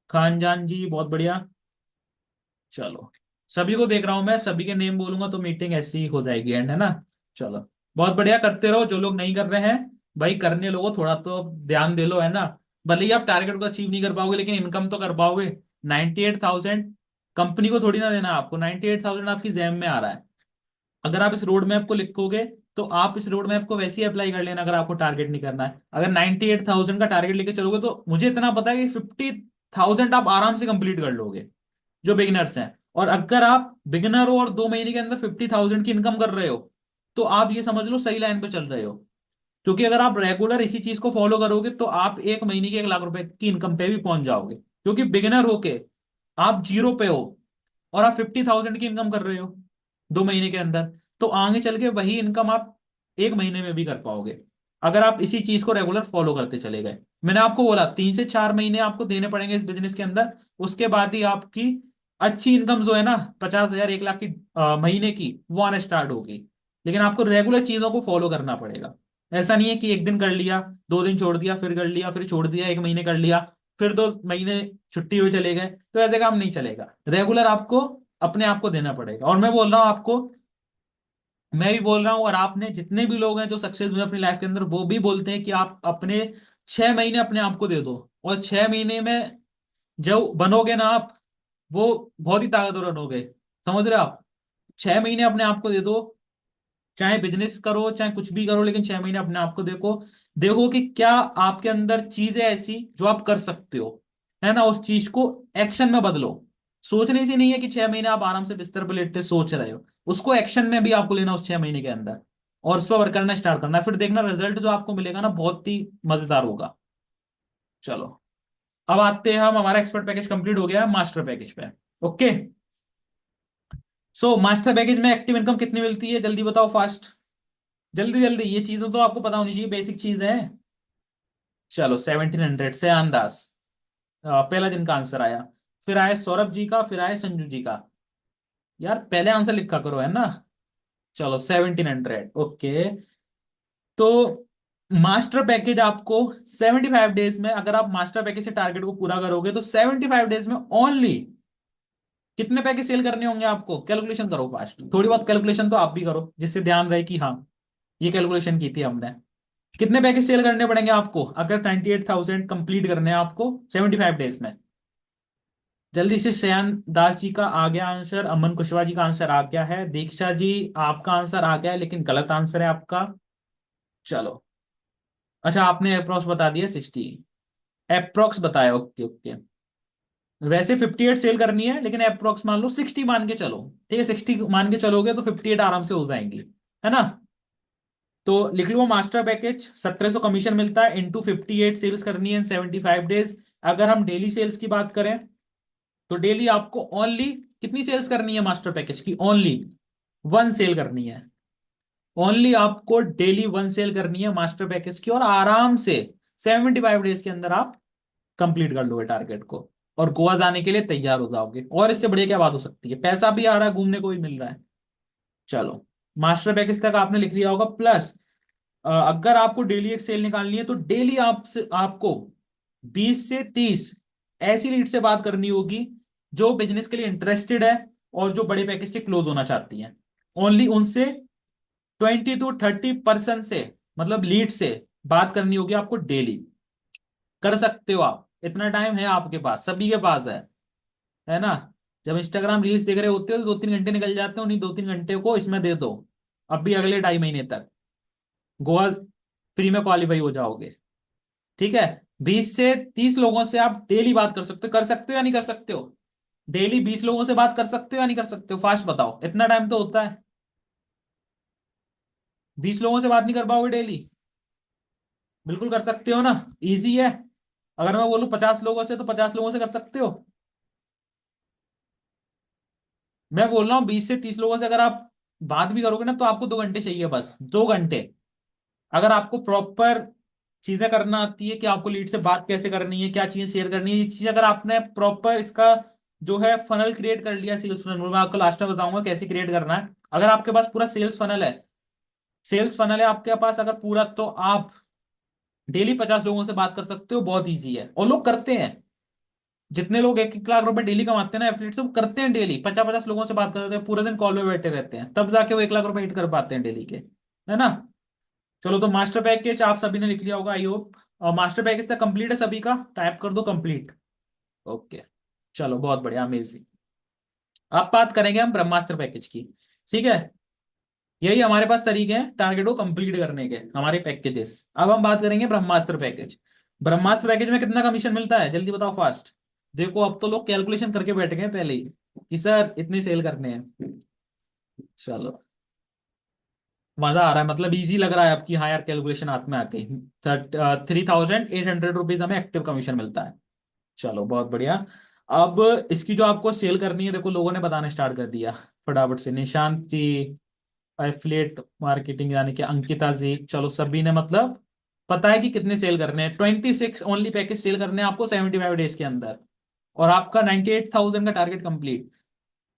खानजान जी बहुत बढ़िया। चलो, सभी को देख रहा हूं मैं, सभी के नेम बोलूंगा तो मीटिंग ऐसी ही हो जाएगी एंड, है ना? चलो, बहुत बढ़िया, करते रहो। जो लोग नहीं कर रहे हैं भाई, करने लोगो, थोड़ा तो ध्यान दे लो, है ना? भले ही आप टारगेट को अचीव नहीं कर पाओगे लेकिन इनकम तो कर पाओगे। 98,000 कंपनी को थोड़ी ना देना है आपको, 98,000 आपकी जेब में आ रहा है। अगर आप इस रोड मैप को लिखोगे तो आप इस रोड मैप को वैसे ही अप्लाई कर लेना अगर आपको टारगेट नहीं करना है। अगर 98,000 का टारगेट लेके चलोगे तो मुझे इतना पता है कि 50,000 आप आराम से कंप्लीट कर लोगे, जो बिगिनर्स हैं। और अगर आप बिगिनर हो और 2 महीने के अंदर 50,000 की इनकम कर रहे हो, तो आप ये समझ लो सही लाइन पे चल रहे हो। क्योंकि अगर आप रेगुलर इसी चीज को फॉलो करोगे तो आप एक महीने के 1 लाख रुपए की इनकम पे भी पहुंच जाओगे। क्योंकि बिगिनर होके आप जीरो पे हो और आप 50,000 की इनकम कर रहे हो 2 महीने के अंदर, तो आगे चल के वही इनकम आप एक महीने में भी कर पाओगे, अगर आप इसी चीज को रेगुलर फॉलो करते चले गए। मैंने आपको बोला 3 से 4 महीने आपको देने पड़ेंगे इस बिजनेस के अंदर। उसके बाद ही आपकी अच्छी इनकम जो है ना, 50,000 1 लाख की महीने की, वो आना स्टार्ट होगी। लेकिन आपको रेगुलर चीजों को फॉलो करना पड़ेगा। ऐसा नहीं है कि एक दिन कर लिया, 2 दिन छोड़ दिया, फिर कर लिया, फिर छोड़ दिया, 1 महीने कर लिया, फिर 2 महीने छुट्टी हुए चले गए, तो ऐसे काम नहीं चलेगा। रेगुलर आपको अपने आप को देना पड़ेगा। और मैं बोल रहा हूँ आपको, मैं भी बोल रहा हूँ, और आपने जितने भी लोग हैं जो सक्सेस हुए अपनी लाइफ के अंदर, वो भी बोलते हैं कि आप अपने 6 महीने अपने आप को दे दो, और 6 महीने में जो बनोगे ना आप, वो बहुत ही ताकतवर बनोगे। समझ रहे हो आप? 6 महीने अपने आप को दे दो, चाहे बिजनेस करो चाहे कुछ भी करो, लेकिन 6 महीने अपने आप को देखो। देखो कि क्या आपके अंदर चीज है ऐसी जो आप कर सकते हो, है ना? उस चीज को एक्शन में बदलो। सोचने से नहीं है कि 6 महीने आप आराम से बिस्तर पर लेटे सोच रहे हो, उसको एक्शन में भी आपको लेना उस 6 महीने के अंदर, और उस पर वर्क करना स्टार्ट करना। फिर देखना रिजल्ट जो आपको मिलेगा ना, बहुत ही मजेदार होगा। चलो, अब आते हैं हम, हमारा एक्सपर्ट पैकेज कंप्लीट हो गया है, मास्टर पैकेज पे। ओके। सो मास्टर पैकेज में एक्टिव इनकम कितनी मिलती है, जल्दी बताओ फास्ट। जल्दी जल्दी, ये चीजें तो आपको पता होनी चाहिए, बेसिक चीज है। चलो, 1700 से अंदाज। पहला दिन का आंसर आया। फिर आए सौरभ जी का, फिर आए संजू जी का। यार पहले आंसर लिखा करो, है ना? चलो, 1700। ओके। तो मास्टर पैकेज आपको 75 डेज में, अगर आप मास्टर पैकेज से टारगेट को पूरा करोगे तो 75 डेज में ओनली कितने पैकेज सेल करने होंगे आपको? कैलकुलेशन करो फास्ट, थोड़ी बहुत कैलकुलेशन तो आप भी करो, जिससे ध्यान रहे कि हाँ, ये कैलकुलेशन की थी हमने। कितने पैकेज सेल करने पड़ेंगे आपको अगर 98,000 कंप्लीट करने हैं आपको 75 डेज में? जल्दी से, श्रेयान दास जी का आ गया आंसर, अमन कुशवाहा जी का आंसर आ गया है, दीक्षा जी आपका आंसर आ गया है, लेकिन गलत आंसर है आपका। चलो, अच्छा आपने अप्रोक्स बता दिया 60, अप्रोक्स बताया। Okay okay. वैसे 58 सेल करनी है, लेकिन अप्रोक्स मान लो 60 मान के चलो। ठीक है, 60 मान के चलोगे तो 58 आराम से हो जाएंगी, है ना? तो लिख लो, मास्टर पैकेज 1700 कमीशन मिलता है, इंटू 58 सेल्स करनी है इन 75 डेज। अगर हम डेली सेल्स की बात करें, तो डेली आपको ओनली कितनी सेल्स करनी है मास्टर पैकेज की? ओनली 1 सेल करनी है। ओनली आपको डेली 1 सेल करनी है मास्टर पैकेज की, और आराम से 75 डेज के अंदर आप कंप्लीट कर लोगे टारगेट को, और गोवा जाने के लिए तैयार हो जाओगे। और इससे बढ़िया क्या बात हो सकती है? पैसा भी आ रहा है, घूमने को भी मिल रहा है। चलो, मास्टर पैकेज तक आपने लिख लिया होगा। प्लस अगर आपको डेली एक सेल निकालनी है, तो डेली आपको 20 से 30 ऐसी लीड से बात करनी होगी जो बिजनेस के लिए इंटरेस्टेड है, और जो बड़े पैकेज से क्लोज होना चाहती हैं। ओनली उनसे 20 to 30% से, मतलब लीड से बात करनी होगी आपको डेली। कर सकते हो आप, इतना टाइम है आपके पास, सभी के पास है ना? जब इंस्टाग्राम रील्स देख रहे होते हो तो 2-3 घंटे निकल जाते हो, नहीं 2-3 घंटे को इसमें दे दो, अब भी अगले 2.5 महीने तक गोवा फ्री में क्वालिफाई हो जाओगे। ठीक है, 20 से 30 लोगों से आप डेली बात कर सकते हो या नहीं कर सकते हो? डेली 20 लोगों से बात कर सकते हो या नहीं कर सकते हो? फास्ट बताओ, इतना टाइम तो होता है। 20 लोगों से बात नहीं कर पाओगे डेली? बिल्कुल कर सकते हो ना, इजी है। अगर मैं बोलूं 50 लोगों से, तो 50 लोगों से कर सकते हो। मैं बोल रहा हूँ 20 से 30 लोगों से अगर आप बात भी करोगे ना, तो आपको 2 घंटे चाहिए, बस 2 घंटे। अगर आपको प्रॉपर चीजें करना आती है कि आपको लीड से बात कैसे करनी है, क्या चीजें शेयर करनी है, ये चीज अगर आपने प्रॉपर इसका जो है फनल क्रिएट कर लिया, सेल्स फनल, मैं आपको लास्ट में बताऊंगा कैसे क्रिएट करना है। अगर आपके पास पूरा सेल्स फनल है आपके पास अगर पूरा, तो आप डेली 50 लोगों से बात कर सकते हो, बहुत ईजी है, और लोग करते हैं। जितने लोग 1-1 लाख रुपए डेली कमाते हैं ना एफिलिएट से, वो करते हैं डेली 50-50 लोगों से बात करते हैं, पूरे दिन कॉल पे बैठे रहते हैं, तब जाके वो 1 लाख रुपए हिट कर पाते हैं डेली के, है ना? चलो, तो मास्टर पैकेज आप सभी ने लिख लिया होगा, आई होप। और मास्टर पैकेज तक कंप्लीट है सभी का? टाइप कर दो कंप्लीट। ओके। चलो, बहुत बढ़िया, अमेजिंग। अब बात करेंगे हम ब्रह्मास्त्र पैकेज की। ठीक है, यही हमारे पास तरीके हैं टारगेट को कंप्लीट करने के, हमारे पैकेजेस। अब हम बात करेंगे ब्रह्मास्त्र पैकेज। ब्रह्मास्त्र पैकेज में कितना कमीशन मिलता है, जल्दी बताओ फास्ट। देखो, अब तो लोग कैलकुलेशन करके बैठ गए पहले ही कि सर इतने सेल करने हैं। चलो, मजा आ रहा है, मतलब इजी लग रहा है अब कि हाँ यार, कैलकुलेशन हाथ में आ गई। 3,800 रुपीज हमें एक्टिव कमीशन मिलता है। चलो, बहुत बढ़िया। अब इसकी जो आपको सेल करनी है, देखो लोगों ने बताना स्टार्ट कर दिया फटाफट से। निशांत जी, एफिलिएट मार्केटिंग यानी कि अंकिता जी, चलो सभी ने मतलब पता है कि कितने सेल करने हैं। 26 ओनली पैकेज सेल करने हैं आपको 75 डेज के अंदर, और आपका 98,000 का टारगेट कंप्लीट।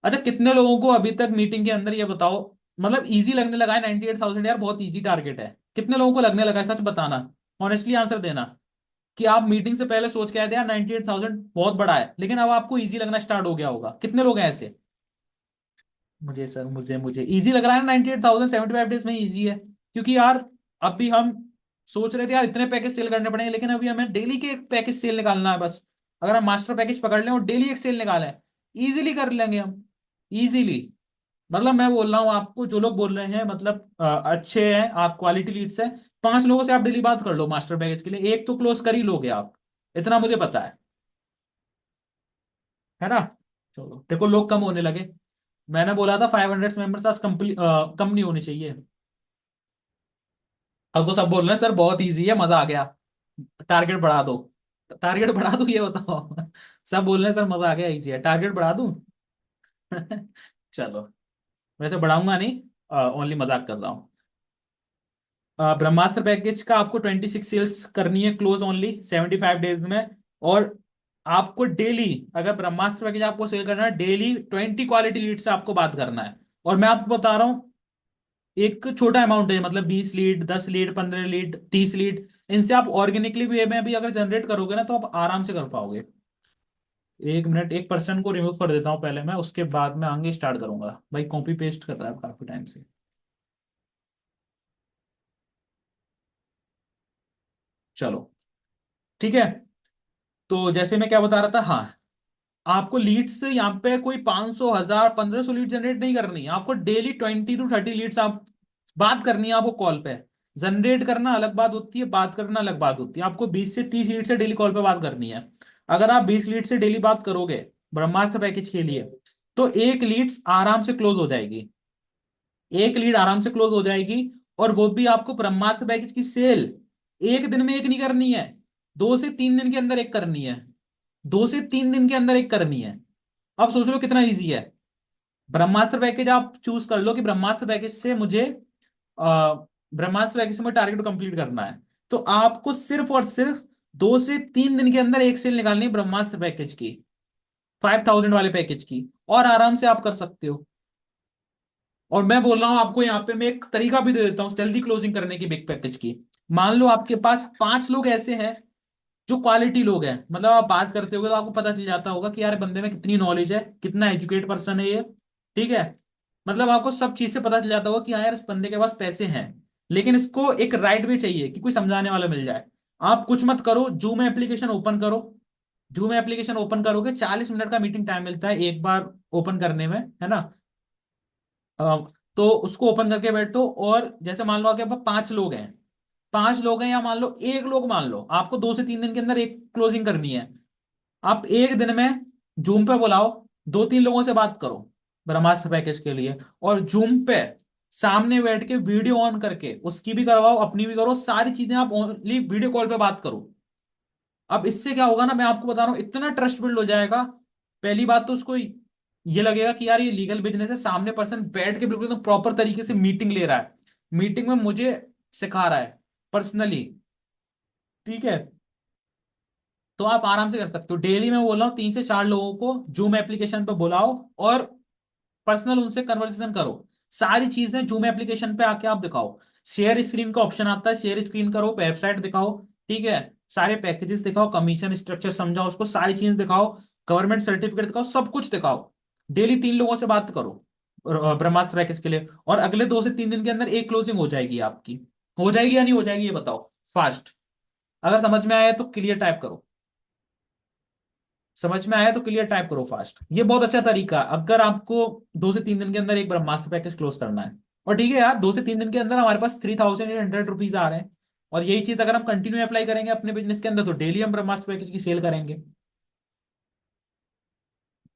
अच्छा, कितने लोगों को अभी तक मीटिंग के अंदर ये बताओ, मतलब इजी लगने लगा है 98,000? यार बहुत इजी टारगेट है, कितने लोगों को लगने लगा है? सच बताना, ऑनेस्टली आंसर देना, कि आप मीटिंग से पहले सोच के आए थे यार 98,000 बहुत बड़ा है, लेकिन अब आपको इजी लगना स्टार्ट हो गया होगा। कितने लोग हैं ऐसे? मुझे सर, मुझे इजी लग रहा है ना 98,000 75 डेज में इजी है, क्योंकि यार अभी हम सोच रहे थे यार इतने पैकेज सेल करने पड़ेंगे, लेकिन अभी हमें डेली के एक पैकेज सेल निकालना है बस। अगर हम मास्टर पैकेज पकड़ लें और डेली एक सेल निकालें, इजीली कर लेंगे हम, इजीली। मतलब मैं बोल रहा हूँ आपको, जो लोग बोल रहे हैं मतलब अच्छे हैं, आप क्वालिटी लीड्स हैं, 5 लोगों से आप डेली बात कर लो मास्टर पैकेज के लिए, एक तो क्लोज कर ही लोगे आप, इतना मुझे पता है ना। चलो देखो, लोग कम होने लगे। मैंने बोला था 500 मेंबर्स आज कम नहीं होने चाहिए। अब तो सब बोल रहे हैं सर बहुत इजी है, मजा आ गया, टारगेट बढ़ा दो। टारगेट बढ़ा दूं, ये बताओ? सब बोल रहे हैं सर मजा आ गया, इजी है, टारगेट बढ़ा दूं? चलो, वैसे बढ़ाऊंगा नहीं, ओनली मजाक कर रहा हूँ। ब्रह्मास्त्र पैकेज का आपको 26 सेल्स करनी है क्लोज ओनली 75 डेज में। और आपको डेली, अगर ब्रह्मास्त्र पैकेज आपको सेल करना है, डेली 20 क्वालिटी लीड से आपको बात करना है। और मैं आपको बता रहा हूँ, एक छोटा अमाउंट है, मतलब 20 लीड, 10 लीड, 15 लीड, 30 लीड, इनसे आप ऑर्गेनिकली वे में भी अगर जनरेट करोगे ना, तो आप आराम से कर पाओगे। एक मिनट, एक पर्सन को रिमूव कर देता हूँ पहले मैं, उसके बाद मैं आगे स्टार्ट करूंगा। भाई कॉपी पेस्ट कर रहा है काफी टाइम से। चलो, ठीक है। तो जैसे मैं क्या बता रहा था, हाँ, आपको लीड्स यहाँ पे कोई 500, 1000, 1500 लीड जनरेट नहीं करनी है, आपको डेली 20 to 30 लीड्स आप बात करनी है आपको कॉल पे। जनरेट करना अलग बात होती है, बात करना अलग बात होती है। आपको 20 से 30 लीड से डेली कॉल पे बात करनी है। अगर आप 20 लीड से डेली बात करोगे ब्रह्मास्त्र पैकेज के लिए, तो एक लीड्स आराम से क्लोज हो जाएगी, एक लीड आराम से क्लोज हो जाएगी। और वो भी आपको ब्रह्मास्त्र पैकेज की सेल एक दिन में एक नहीं करनी है, 2 से 3 दिन के अंदर एक करनी है, 2 से 3 दिन के अंदर एक करनी है। अब सोच लो कितना इजी है। ब्रह्मास्त्र पैकेज आप चूज कर लो कि ब्रह्मास्त्र पैकेज से मुझे अ, ब्रह्मास्त्र पैकेज से मुझे टारगेट कंप्लीट करना है, तो आपको सिर्फ और सिर्फ 2 से 3 दिन के अंदर एक सेल निकालनी है ब्रह्मास्त्र पैकेज की, 5,000 वाले पैकेज की, और आराम से आप कर सकते हो। और मैं बोल रहा हूं आपको, यहाँ पे मैं एक तरीका भी दे देता हूँ जल्दी क्लोजिंग करने की बिग पैकेज की। मान लो आपके पास 5 लोग ऐसे हैं जो क्वालिटी लोग हैं, मतलब आप बात करते होगे तो आपको पता चल जाता होगा कि यार बंदे में कितनी नॉलेज है, कितना एजुकेट पर्सन है ये, ठीक है। मतलब आपको सब चीज से पता चल जाता होगा कि हाँ यार इस बंदे के पास पैसे हैं, लेकिन इसको एक राइट वे चाहिए कि कोई समझाने वाला मिल जाए। आप कुछ मत करो, जूम एप्लीकेशन ओपन करो। जूम एप्लीकेशन ओपन करोगे, 40 मिनट का मीटिंग टाइम मिलता है एक बार ओपन करने में, है ना। तो उसको ओपन करके बैठो, और जैसे मान लो आपके पास 5 लोग हैं, 5 लोग हैं, या मान लो 1 लोग, मान लो आपको 2 से 3 दिन के अंदर एक क्लोजिंग करनी है। आप एक दिन में जूम पे बुलाओ, 2-3 लोगों से बात करो ब्रह्मास्त्र पैकेज के लिए, और जूम पे सामने बैठ के वीडियो ऑन करके उसकी भी करवाओ, अपनी भी करो, सारी चीजें आप ओनली वीडियो कॉल पे बात करो। अब इससे क्या होगा ना, मैं आपको बता रहा हूँ, इतना ट्रस्ट बिल्ड हो जाएगा। पहली बात तो उसको ये लगेगा कि यार ये लीगल बिजनेस है, सामने पर्सन बैठ के बिल्कुल प्रॉपर तरीके से मीटिंग ले रहा है, मीटिंग में मुझे सिखा रहा है पर्सनली, ठीक है। तो आप आराम से कर सकते हो। डेली मैं बोल रहा हूँ 3 से 4 लोगों को जूम एप्लीकेशन पे बुलाओ, और पर्सनल उनसे कन्वर्सेशन करो। सारी चीजें जूम एप्लीकेशन पे आके आप दिखाओ। शेयर स्क्रीन का ऑप्शन आता है, शेयर स्क्रीन करो, वेबसाइट दिखाओ, ठीक है, सारे पैकेजेस दिखाओ, कमीशन स्ट्रक्चर समझाओ उसको, सारी चीजें दिखाओ, गवर्नमेंट सर्टिफिकेट दिखाओ, सब कुछ दिखाओ। डेली 3 लोगों से बात करो ब्रह्मास्त्र पैकेज के लिए, और अगले 2 से 3 दिन के अंदर एक क्लोजिंग हो जाएगी आपकी। हो जाएगी या नहीं हो जाएगी, ये बताओ फास्ट। अगर समझ में आया तो क्लियर टाइप करो, समझ में आया तो क्लियर टाइप करो फास्ट। ये बहुत अच्छा तरीका है अगर आपको 2 से 3 दिन के अंदर एक ब्रह्मास्त्र पैकेज क्लोज करना है। और ठीक है यार, 2 से 3 दिन के अंदर हमारे पास 3,800 रुपीज आ रहे हैं, और यही चीज अगर हम कंटिन्यू अप्लाई करेंगे अपने बिजनेस के अंदर, तो डेली हम ब्रह्मास्त्र पैकेज की सेल करेंगे।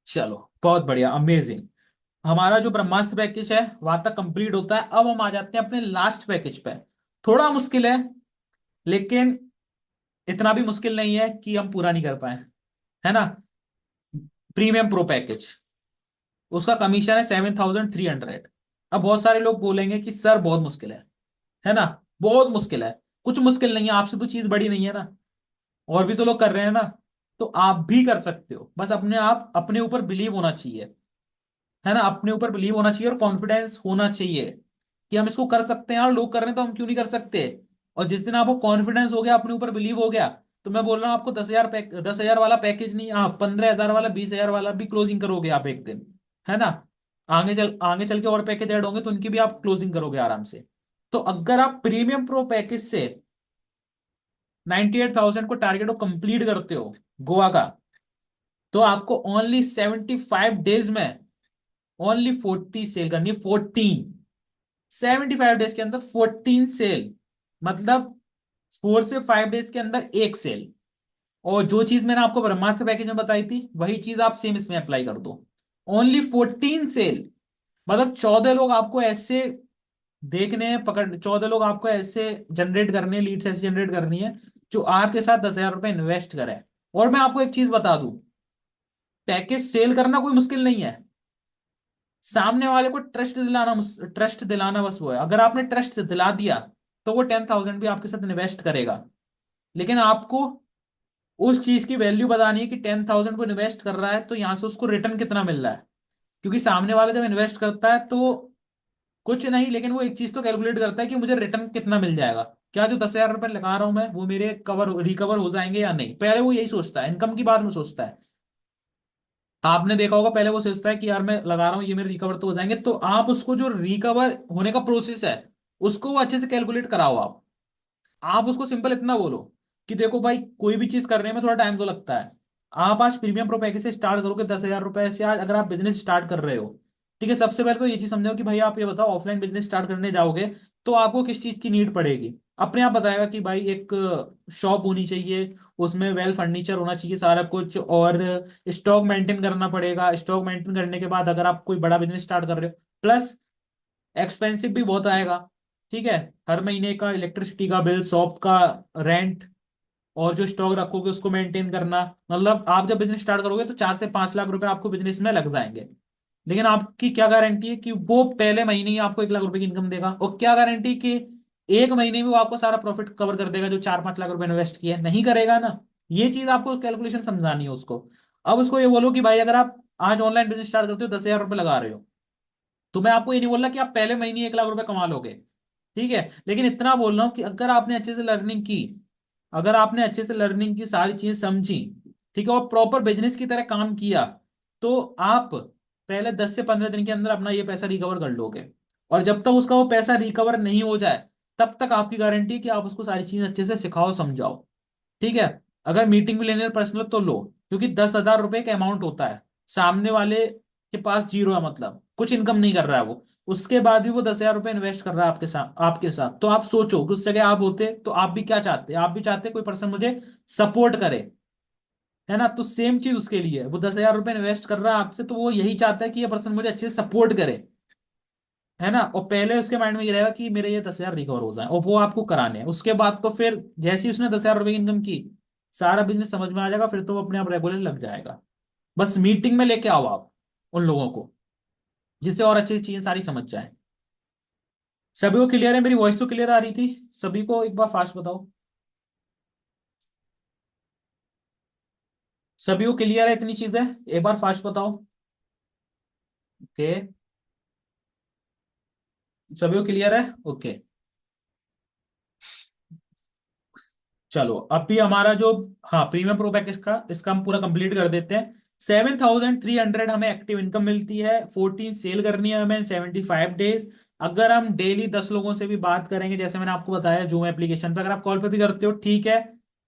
चलो, बहुत बढ़िया, अमेजिंग। हमारा जो ब्रह्मास्त्र पैकेज है वहां तक कंप्लीट होता है। अब हम आ जाते हैं अपने लास्ट पैकेज पे। थोड़ा मुश्किल है, लेकिन इतना भी मुश्किल नहीं है कि हम पूरा नहीं कर पाए, है ना। प्रीमियम प्रो पैकेज, उसका कमीशन है 7,300। अब बहुत सारे लोग बोलेंगे कि सर बहुत मुश्किल है ना। बहुत मुश्किल है, कुछ मुश्किल नहीं है, आपसे तो चीज बड़ी नहीं है ना, और भी तो लोग कर रहे हैं ना। तो आप भी कर सकते हो, बस अपने आप अपने ऊपर बिलीव होना चाहिए, है ना, अपने ऊपर बिलीव होना चाहिए और कॉन्फिडेंस होना चाहिए, कि हम इसको कर सकते हैं, और लोग कर रहे हैं तो हम क्यों नहीं कर सकते। और जिस दिन आपको कॉन्फिडेंस हो गया, अपने ऊपर बिलीव हो गया, तो मैं बोल रहा हूँ आपको 10,000 वाला पैकेज नहीं, हाँ 15,000 वाला, 20,000 वाला भी क्लोजिंग करोगे आप एक दिन, है ना। आगे चल के और पैकेज ऐड होंगे तो उनकी भी आप क्लोजिंग करोगे आराम से। तो अगर आप प्रीमियम प्रो पैकेज से 98,000 को टारगेट को कंप्लीट करते हो गोवा का, तो आपको ओनली 75 डेज में ओनली 40 सेल करनी है, 14। 75 डेज के अंदर 14 सेल, मतलब 4 से 5 डेज के अंदर एक सेल। और जो चीज मैंने आपको ब्रह्मास्त्र पैकेज में बताई थी, वही चीज आप सेम इसमें अप्लाई कर दो। ओनली 14 सेल, मतलब 14 लोग आपको ऐसे देखने हैं, पकड़ 14 लोग आपको ऐसे जनरेट करने, लीड्स ऐसे जनरेट करनी है जो आपके साथ 10,000 रुपए इन्वेस्ट करें। और मैं आपको एक चीज बता दूं, पैकेज सेल करना कोई मुश्किल नहीं है, सामने वाले को ट्रस्ट दिलाना बस वो है। अगर आपने ट्रस्ट दिला दिया, तो वो 10,000 भी आपके साथ इन्वेस्ट करेगा। लेकिन आपको उस चीज की वैल्यू बतानी है कि 10,000 को इन्वेस्ट कर रहा है तो यहां से उसको रिटर्न कितना मिल रहा है। क्योंकि सामने वाला जब इन्वेस्ट करता है तो कुछ नहीं, लेकिन वो एक चीज तो कैलकुलेट करता है कि मुझे रिटर्न कितना मिल जाएगा, क्या जो 10,000 रुपए लगा रहा हूं मैं वो मेरे कवर रिकवर हो जाएंगे या नहीं। पहले वो यही सोचता है, इनकम की बात में सोचता है। आपने देखा होगा, पहले वो सोचता है कि यार मैं लगा रहा हूँ ये मेरे रिकवर तो हो जाएंगे, तो आप उसको जो रिकवर होने का प्रोसेस है उसको वो अच्छे से कैलकुलेट कराओ। आप उसको सिंपल इतना बोलो कि देखो भाई, कोई भी चीज करने में थोड़ा टाइम तो लगता है। आप आज प्रीमियम प्रो पैकेज से स्टार्ट करोगे 10,000 रुपए से, आज अगर आप बिजनेस स्टार्ट कर रहे हो, ठीक है, सबसे पहले तो ये चीज समझो कि भाई आप ये बताओ, ऑफलाइन बिजनेस स्टार्ट करने जाओगे तो आपको किस चीज की नीड पड़ेगी। अपने आप बताएगा कि भाई एक शॉप होनी चाहिए, उसमें वेल फर्नीचर होना चाहिए सारा कुछ, और स्टॉक मेंटेन करना पड़ेगा। स्टॉक मेंटेन करने के बाद अगर आप कोई बड़ा बिजनेस स्टार्ट कर रहे हो, प्लस एक्सपेंसिव भी बहुत आएगा, ठीक है। हर महीने का इलेक्ट्रिसिटी का बिल, शॉप का रेंट, और जो स्टॉक रखोगे उसको मेंटेन करना, मतलब आप जब बिजनेस स्टार्ट करोगे तो 4 से 5 लाख रुपए आपको बिजनेस में लग जाएंगे। लेकिन आपकी क्या गारंटी है कि वो पहले महीने ही आपको 1 लाख रुपए की इनकम देगा, और क्या गारंटी कि एक महीने में वो आपको सारा प्रॉफिट कवर कर देगा जो 4-5 लाख रुपए इन्वेस्ट किया है, नहीं करेगा ना। ये चीज आपको कैलकुलेशन समझानी है उसको। अब उसको ये बोलो कि भाई अगर आप आज ऑनलाइन बिजनेस स्टार्ट करते हो, 10,000 रुपए लगा रहे हो, तो मैं आपको ये नहीं बोल रहा कि आप पहले महीने 1 लाख रुपए कमा लोगे, ठीक है। लेकिन इतना बोल रहा हूँ कि अगर आपने अच्छे से लर्निंग की, अगर आपने अच्छे से लर्निंग की, सारी चीजें समझी, ठीक है, और प्रॉपर बिजनेस की तरह काम किया, तो आप पहले 10 से 15 दिन के अंदर अपना ये पैसा रिकवर कर लोगे। और जब तक उसका वो पैसा रिकवर नहीं हो जाए, तब तक आपकी गारंटी है कि आप उसको सारी चीजें अच्छे से सिखाओ, समझाओ, ठीक है। अगर मीटिंग भी लेने पर्सनल तो लो, क्योंकि 10,000 रुपए का अमाउंट होता है, सामने वाले के पास जीरो है, मतलब कुछ इनकम नहीं कर रहा है वो, उसके बाद भी वो 10,000 रुपए इन्वेस्ट कर रहा है आपके साथ। तो आप सोचो कि उस जगह आप होते तो आप भी क्या चाहते, आप भी चाहते कोई पर्सन मुझे सपोर्ट करे, है ना। तो सेम चीज उसके लिए है, वो 10,000 रुपए इन्वेस्ट कर रहा है आपसे, तो वो यही चाहता है कि ये पर्सन मुझे अच्छे से सपोर्ट करे, है ना। और पहले उसके माइंड में ये रहेगा कि मेरे ये 10,000 रिकवर हो जाए, और वो आपको कराने हैं। उसके बाद तो फिर जैसे ही उसने 10,000 रुपए की इनकम की, सारा बिजनेस समझ में आ जाएगा, फिर तो वो अपने आप रेगुलर लग जाएगा। बस मीटिंग में लेके आओ आप उन लोगों को, जिससे और अच्छी चीजें सारी समझ जाए। सभी को क्लियर है? मेरी वॉइस तो क्लियर आ रही थी? सभी को एक बार फास्ट बताओ। सभी को क्लियर है इतनी चीजें? एक बार फास्ट बताओ। ओके, सभी को क्लियर है? ओके, चलो अभी हमारा जो, हाँ, प्रीमियम प्रो पैकेज का, इसका हम पूरा कंप्लीट कर देते हैं। 7,300 हमें एक्टिव इनकम मिलती है, 14 सेल करनी है हमें 75 डेज। अगर हम डेली 10 लोगों से भी बात करेंगे, जैसे मैंने आपको बताया जूम एप्लीकेशन पे, अगर आप कॉल पे भी करते हो ठीक है,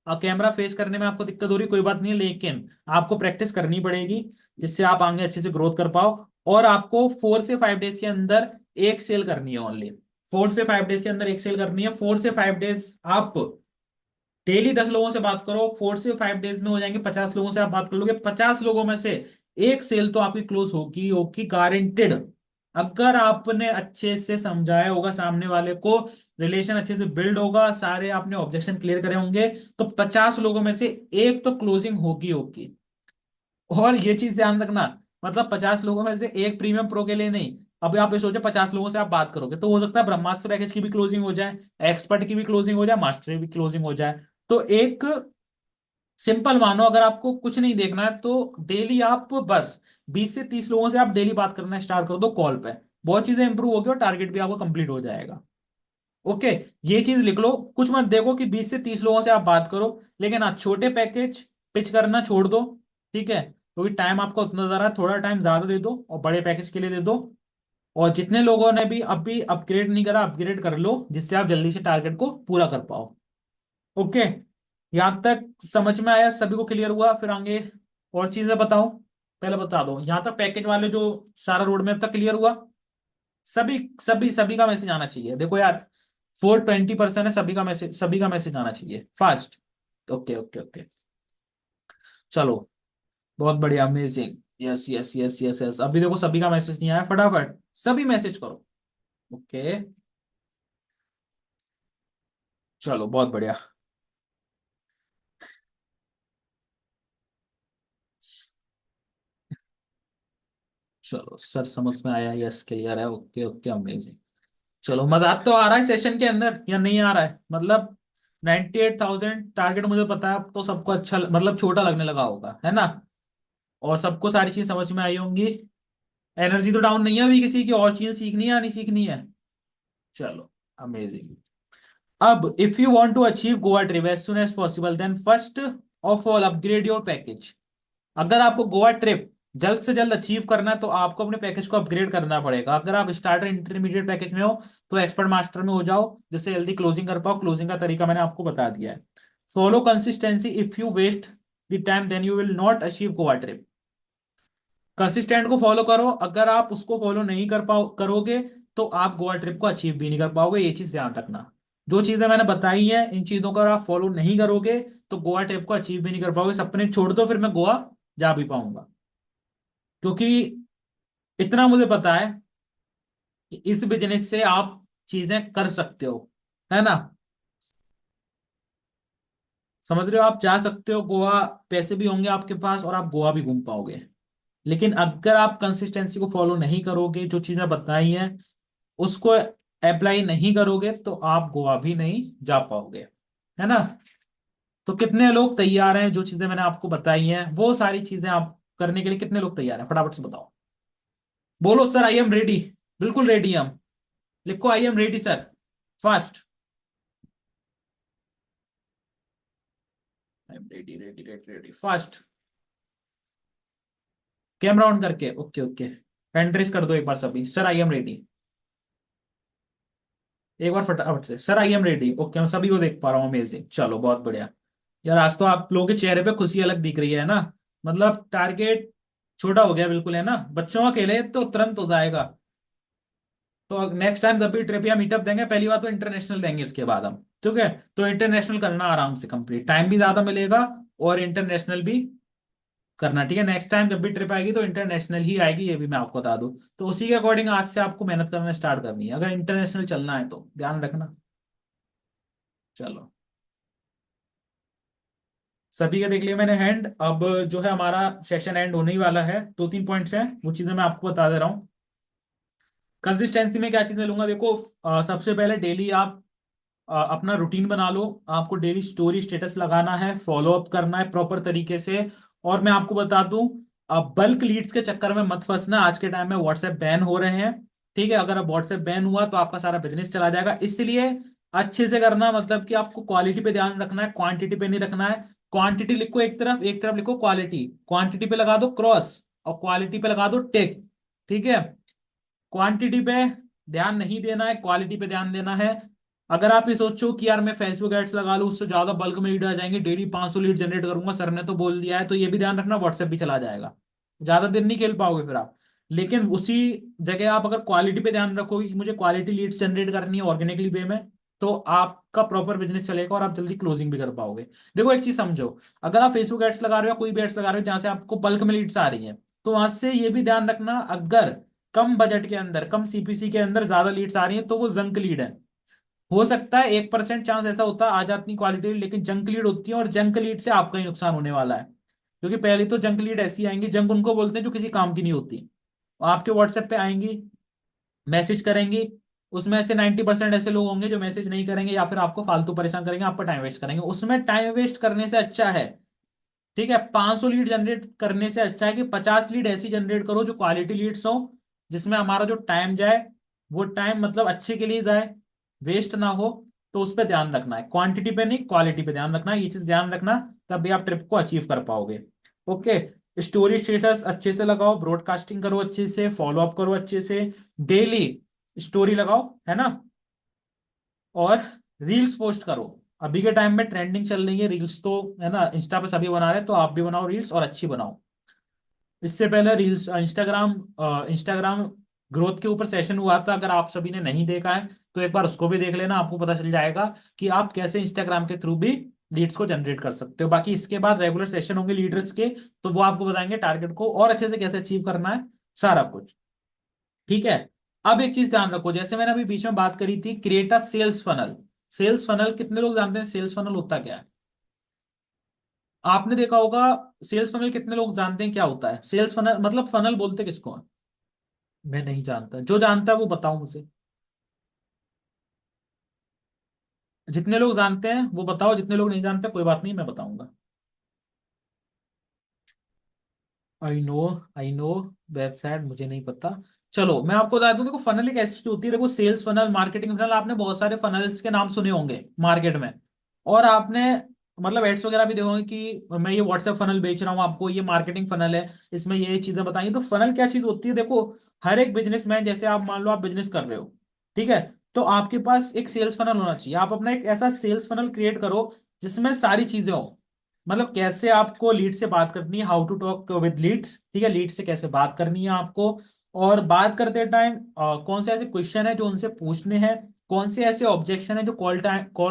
और कैमरा फेस करने में आपको दिक्कत हो रही कोई बात नहीं है, लेकिन आपको प्रैक्टिस करनी पड़ेगी, जिससे आप आगे अच्छे से ग्रोथ कर पाओ। और आपको 4 से 5 डेज के अंदर एक सेल करनी है ओनली। 4 से 5 डेज के अंदर एक सेल करनी है। 4 से 5 डेज आप डेली 10 लोगों से बात करो, 4 से 5 डेज में हो जाएंगे 50 लोगों से आप बात कर लोगे, 50 लोगों में से एक सेल तो आपकी क्लोज होगी होगी, गारंटेड। अगर आपने अच्छे से समझाया होगा सामने वाले को, रिलेशन अच्छे से बिल्ड होगा, सारे आपने ऑब्जेक्शन क्लियर करे होंगे, तो 50 लोगों में से एक तो क्लोजिंग होगी होगी। और ये चीज ध्यान रखना, मतलब 50 लोगों में से एक प्रीमियम प्रो के लिए नहीं। अभी आप ये सोचो 50 लोगों से आप बात करोगे तो हो सकता है ब्रह्मास्त्र पैकेज की भी क्लोजिंग हो जाए, एक्सपर्ट की भी क्लोजिंग हो जाए, मास्टर की भी क्लोजिंग हो जाए। तो एक सिंपल मानो, अगर आपको कुछ नहीं देखना है तो डेली आप बस 20 से 30 लोगों से आप डेली बात करना स्टार्ट कर दो कॉल पे। बहुत चीजें इंप्रूव होगी और टारगेट भी आपको कंप्लीट हो जाएगा। ओके, ये चीज लिख लो। कुछ मत देखो कि 20 से 30 लोगों से आप बात करो, लेकिन हाँ छोटे पैकेज पिच करना छोड़ दो। ठीक है, क्योंकि टाइम आपका उतना ज्यादा है, थोड़ा टाइम ज्यादा दे दो और बड़े पैकेज के लिए दे दो। और जितने लोगों ने भी अभी अपग्रेड नहीं करा, अपग्रेड कर लो, जिससे आप जल्दी से टारगेट को पूरा कर पाओ। ओके, यहां तक समझ में आया? सभी को क्लियर हुआ? फिर आगे और चीजें बताओ। पहले बता दो यहां तक पैकेज वाले जो सारा रोड मैप तक क्लियर हुआ? सभी सभी सभी का मैसेज आना चाहिए। देखो यार, 420% है, सभी का मैसेज आना चाहिए फास्ट। ओके ओके ओके, चलो बहुत बढ़िया, amazing. Yes yes yes yes yes, अभी देखो सभी का मैसेज नहीं आया, फटाफट सभी मैसेज करो। ओके, चलो बहुत बढ़िया। चलो सर समझ में आया, यस क्लियर है, ओके ओके अमेजिंग। चलो मजाक तो आ रहा है सेशन के अंदर या नहीं आ रहा है? मतलब 98,000 टारगेट मुझे पता है, अब तो सबको अच्छा मतलब छोटा लगने लगा होगा, है ना? और सबको सारी चीज समझ में आई होंगी। एनर्जी तो डाउन नहीं है अभी किसी की, और चीज सीखनी है या नहीं सीखनी है? चलो अमेजिंग। अब if you want to achieve Goa trip as soon as possible, then first of all upgrade your package. अगर आपको गोवा ट्रिप जल्द से जल्द अचीव करना है तो आपको अपने पैकेज को अपग्रेड करना पड़ेगा। अगर आप स्टार्टर इंटरमीडिएट पैकेज में हो तो एक्सपर्ट मास्टर में हो जाओ, जिससे जल्दी क्लोजिंग कर पाओ। क्लोजिंग का तरीका मैंने आपको बता दिया है। Follow consistency, if you waste the time then you will not achieve Goa trip. Consistent को फॉलो करो, अगर आप उसको फॉलो नहीं कर पाओ करोगे तो आप गोवा ट्रिप को अचीव भी नहीं कर पाओगे, ये चीज ध्यान रखना। जो चीजें मैंने बताई हैं इन चीजों को अगर आप फॉलो नहीं करोगे तो गोवा ट्रिप को अचीव भी नहीं कर पाओगे। सपने छोड़ दो, फिर मैं गोवा जा भी पाऊंगा। क्योंकि इतना मुझे पता है कि इस बिजनेस से आप चीजें कर सकते हो, है ना? समझ रहे हो? आप जा सकते हो गोवा, पैसे भी होंगे आपके पास और आप गोवा भी घूम पाओगे। लेकिन अगर आप कंसिस्टेंसी को फॉलो नहीं करोगे, जो चीजें बताई हैं उसको अप्लाई नहीं करोगे, तो आप गोवा भी नहीं जा पाओगे, है ना? तो कितने लोग तैयार हैं जो चीजें मैंने आपको बताई हैं वो सारी चीजें आप करने के लिए? कितने लोग तैयार हैं फटाफट से बताओ। बोलो सर आई एम रेडी। बिल्कुल रेडी हम। लिखो I am ready sir, fast. I am ready ready ready ready fast. Camera on करके, ओके ओके। हैंड रेस कर दो एक बार सभी, सर आई एम रेडी। एक बार फटाफट से, sir I am ready. Okay, मैं सभी को देख पा रहा हूँ, अमेजिंग, चलो बहुत बढ़िया। यार आज तो आप लोगों के चेहरे पे खुशी अलग दिख रही है ना? मतलब टारगेट छोटा हो गया बिल्कुल, है ना? बच्चों का खेले तो तुरंत हो जाएगा। तो नेक्स्ट टाइम जब भी ट्रिप या मीटअप देंगे, पहली बात तो इंटरनेशनल देंगे इसके बाद हम, ठीक है? तो इंटरनेशनल करना आराम से कंप्लीट, टाइम भी ज्यादा मिलेगा और इंटरनेशनल भी करना। ठीक है, नेक्स्ट टाइम जब भी ट्रिप आएगी तो इंटरनेशनल ही आएगी, ये भी मैं आपको बता दूं। तो उसी के अकॉर्डिंग आज से आपको मेहनत करना स्टार्ट करनी है, अगर इंटरनेशनल चलना है तो ध्यान रखना। चलो सभी का देख लिया मैंने हैंड। अब जो है हमारा सेशन एंड होने ही वाला है, 2-3 पॉइंट्स हैं वो चीजें मैं आपको बता दे रहा हूँ। कंसिस्टेंसी में क्या चीजें लूंगा, देखो सबसे पहले डेली आप अपना रूटीन बना लो। आपको डेली स्टोरी स्टेटस लगाना है, फॉलो अप करना है प्रॉपर तरीके से। और मैं आपको बता दूं, बल्क लीड्स के चक्कर में मत फंसना। आज के टाइम में व्हाट्सएप बैन हो रहे हैं, ठीक है? अगर अब व्हाट्सएप बैन हुआ तो आपका सारा बिजनेस चला जाएगा। इसलिए अच्छे से करना, मतलब कि आपको क्वालिटी पे ध्यान रखना है, क्वांटिटी पे नहीं रखना है। क्वांटिटी लिखो एक तरफ, एक तरफ लिखो क्वालिटी। क्वांटिटी पे लगा दो क्रॉस और क्वालिटी पे लगा दो टिक, ठीक है? क्वांटिटी पे ध्यान नहीं देना है, क्वालिटी पे ध्यान देना है। अगर आप ये सोचो कि यार मैं फेसबुक एड्स लगा लूं उससे ज्यादा बल्क में लीड आ जाएंगे, डेली 500 लीड जनरेट करूंगा, सर ने तो बोल दिया है, तो ये भी ध्यान रखना व्हाट्सएप भी चला जाएगा। ज्यादा दिन नहीं खेल पाओगे फिर आप। लेकिन उसी जगह आप अगर क्वालिटी पे ध्यान रखोगे कि मुझे क्वालिटी लीड्स जनरेट करनी है ऑर्गेनिकली वे में, तो आपका प्रॉपर बिजनेस चलेगा और आप जल्दी क्लोजिंग भी कर पाओगे। देखो एक चीज समझो, अगर आप फेसबुक एड्स लगा रहे हो, कोई भी एड्स लगा रहे हो जहां से आपको बल्क में लीड्स आ रही है, तो वहां से ये भी ध्यान रखना, अगर कम बजट के अंदर, कम सीपीसी के अंदर ज्यादा लीड्स आ रही हैं तो वो जंक लीड है। हो सकता है 1% चांस ऐसा होता है आ जाती क्वालिटी, लेकिन जंक लीड होती है और जंक लीड से आपका ही नुकसान होने वाला है। क्योंकि पहली तो जंक लीड ऐसी आएंगी, जंक उनको बोलते हैं जो किसी काम की नहीं होती। आपके व्हाट्सएप पे आएंगी, मैसेज करेंगी, उसमें से 90% ऐसे लोग होंगे जो मैसेज नहीं करेंगे या फिर आपको फालतू परेशान करेंगे, आपका टाइम वेस्ट करेंगे। उसमें टाइम वेस्ट करने से अच्छा है, ठीक है, 500 लीड जनरेट करने से अच्छा है कि 50 लीड ऐसी जनरेट करो जो क्वालिटी लीड्स हो, जिसमें हमारा जो टाइम जाए वो टाइम मतलब अच्छे के लिए जाए, वेस्ट ना हो। तो उस पर ध्यान रखना है, क्वांटिटी पे नहीं क्वालिटी पे ध्यान रखना है, ये चीज ध्यान रखना, तब भी आप ट्रिप को अचीव कर पाओगे। ओके। स्टोरी स्टेटस अच्छे से लगाओ, ब्रॉडकास्टिंग करो अच्छे से, फॉलो अप करो अच्छे से, डेली स्टोरी लगाओ, है ना। और रील्स पोस्ट करो। अभी के टाइम में ट्रेंडिंग चल रही है रील्स, तो है ना, इंस्टा पे सभी बना रहे हैं, तो आप भी बनाओ रील्स और अच्छी बनाओ। इससे पहले रील्स इंस्टाग्राम इंस्टाग्राम ग्रोथ के ऊपर सेशन हुआ था, अगर आप सभी ने नहीं देखा है तो एक बार उसको भी देख लेना, आपको पता चल जाएगा कि आप कैसे इंस्टाग्राम के थ्रू भी लीड्स को जनरेट कर सकते हो। बाकी इसके बाद रेगुलर सेशन होंगे लीडर्स के, तो वो आपको बताएंगे टारगेट को और अच्छे से कैसे अचीव करना है, सारा कुछ। ठीक है। अब एक चीज ध्यान रखो, जैसे मैंने अभी बीच में बात करी थी, create a sales funnel. Sales funnel कितने लोग जानते हैं सेल्स फनल होता क्या है? आपने देखा होगा। सेल्स फनल कितने लोग जानते हैं क्या होता है? सेल्स फनल मतलब फनल बोलते किसको है? मैं नहीं जानता, जो जानता है वो बताओ मुझे। जितने लोग जानते हैं वो बताओ, जितने लोग नहीं जानते कोई बात नहीं, मैं बताऊंगा। I know, I know. Website मुझे नहीं पता। चलो मैं आपको बता दूं, देखो फनल एक ऐसी चीज होती है, देखो सेल्स फनल, मार्केटिंग फनल, आपने बहुत सारे फनल्स के नाम सुने होंगे मार्केट में। और आपने मतलब एड्स वगैरह भी देखोगे कि मैं ये व्हाट्सएप फनल बेच रहा हूँ आपको, ये मार्केटिंग फनल है, इसमें ये चीजें बताइए। तो फनल क्या चीज होती है, देखो हर एक बिजनेसमैन, जैसे आप मान लो आप बिजनेस कर रहे हो, ठीक है, तो आपके पास एक सेल्स फनल होना चाहिए। आप अपना एक ऐसा सेल्स फनल क्रिएट करो जिसमें सारी चीजें हो। मतलब कैसे आपको लीड से बात करनी है, how to talk with leads, ठीक है, लीड से कैसे बात करनी है आपको। और बात करते टाइम कौन से ऐसे क्वेश्चन है जो उनसे पूछने हैं, कौन से ऐसे ऑब्जेक्शन है जो कॉल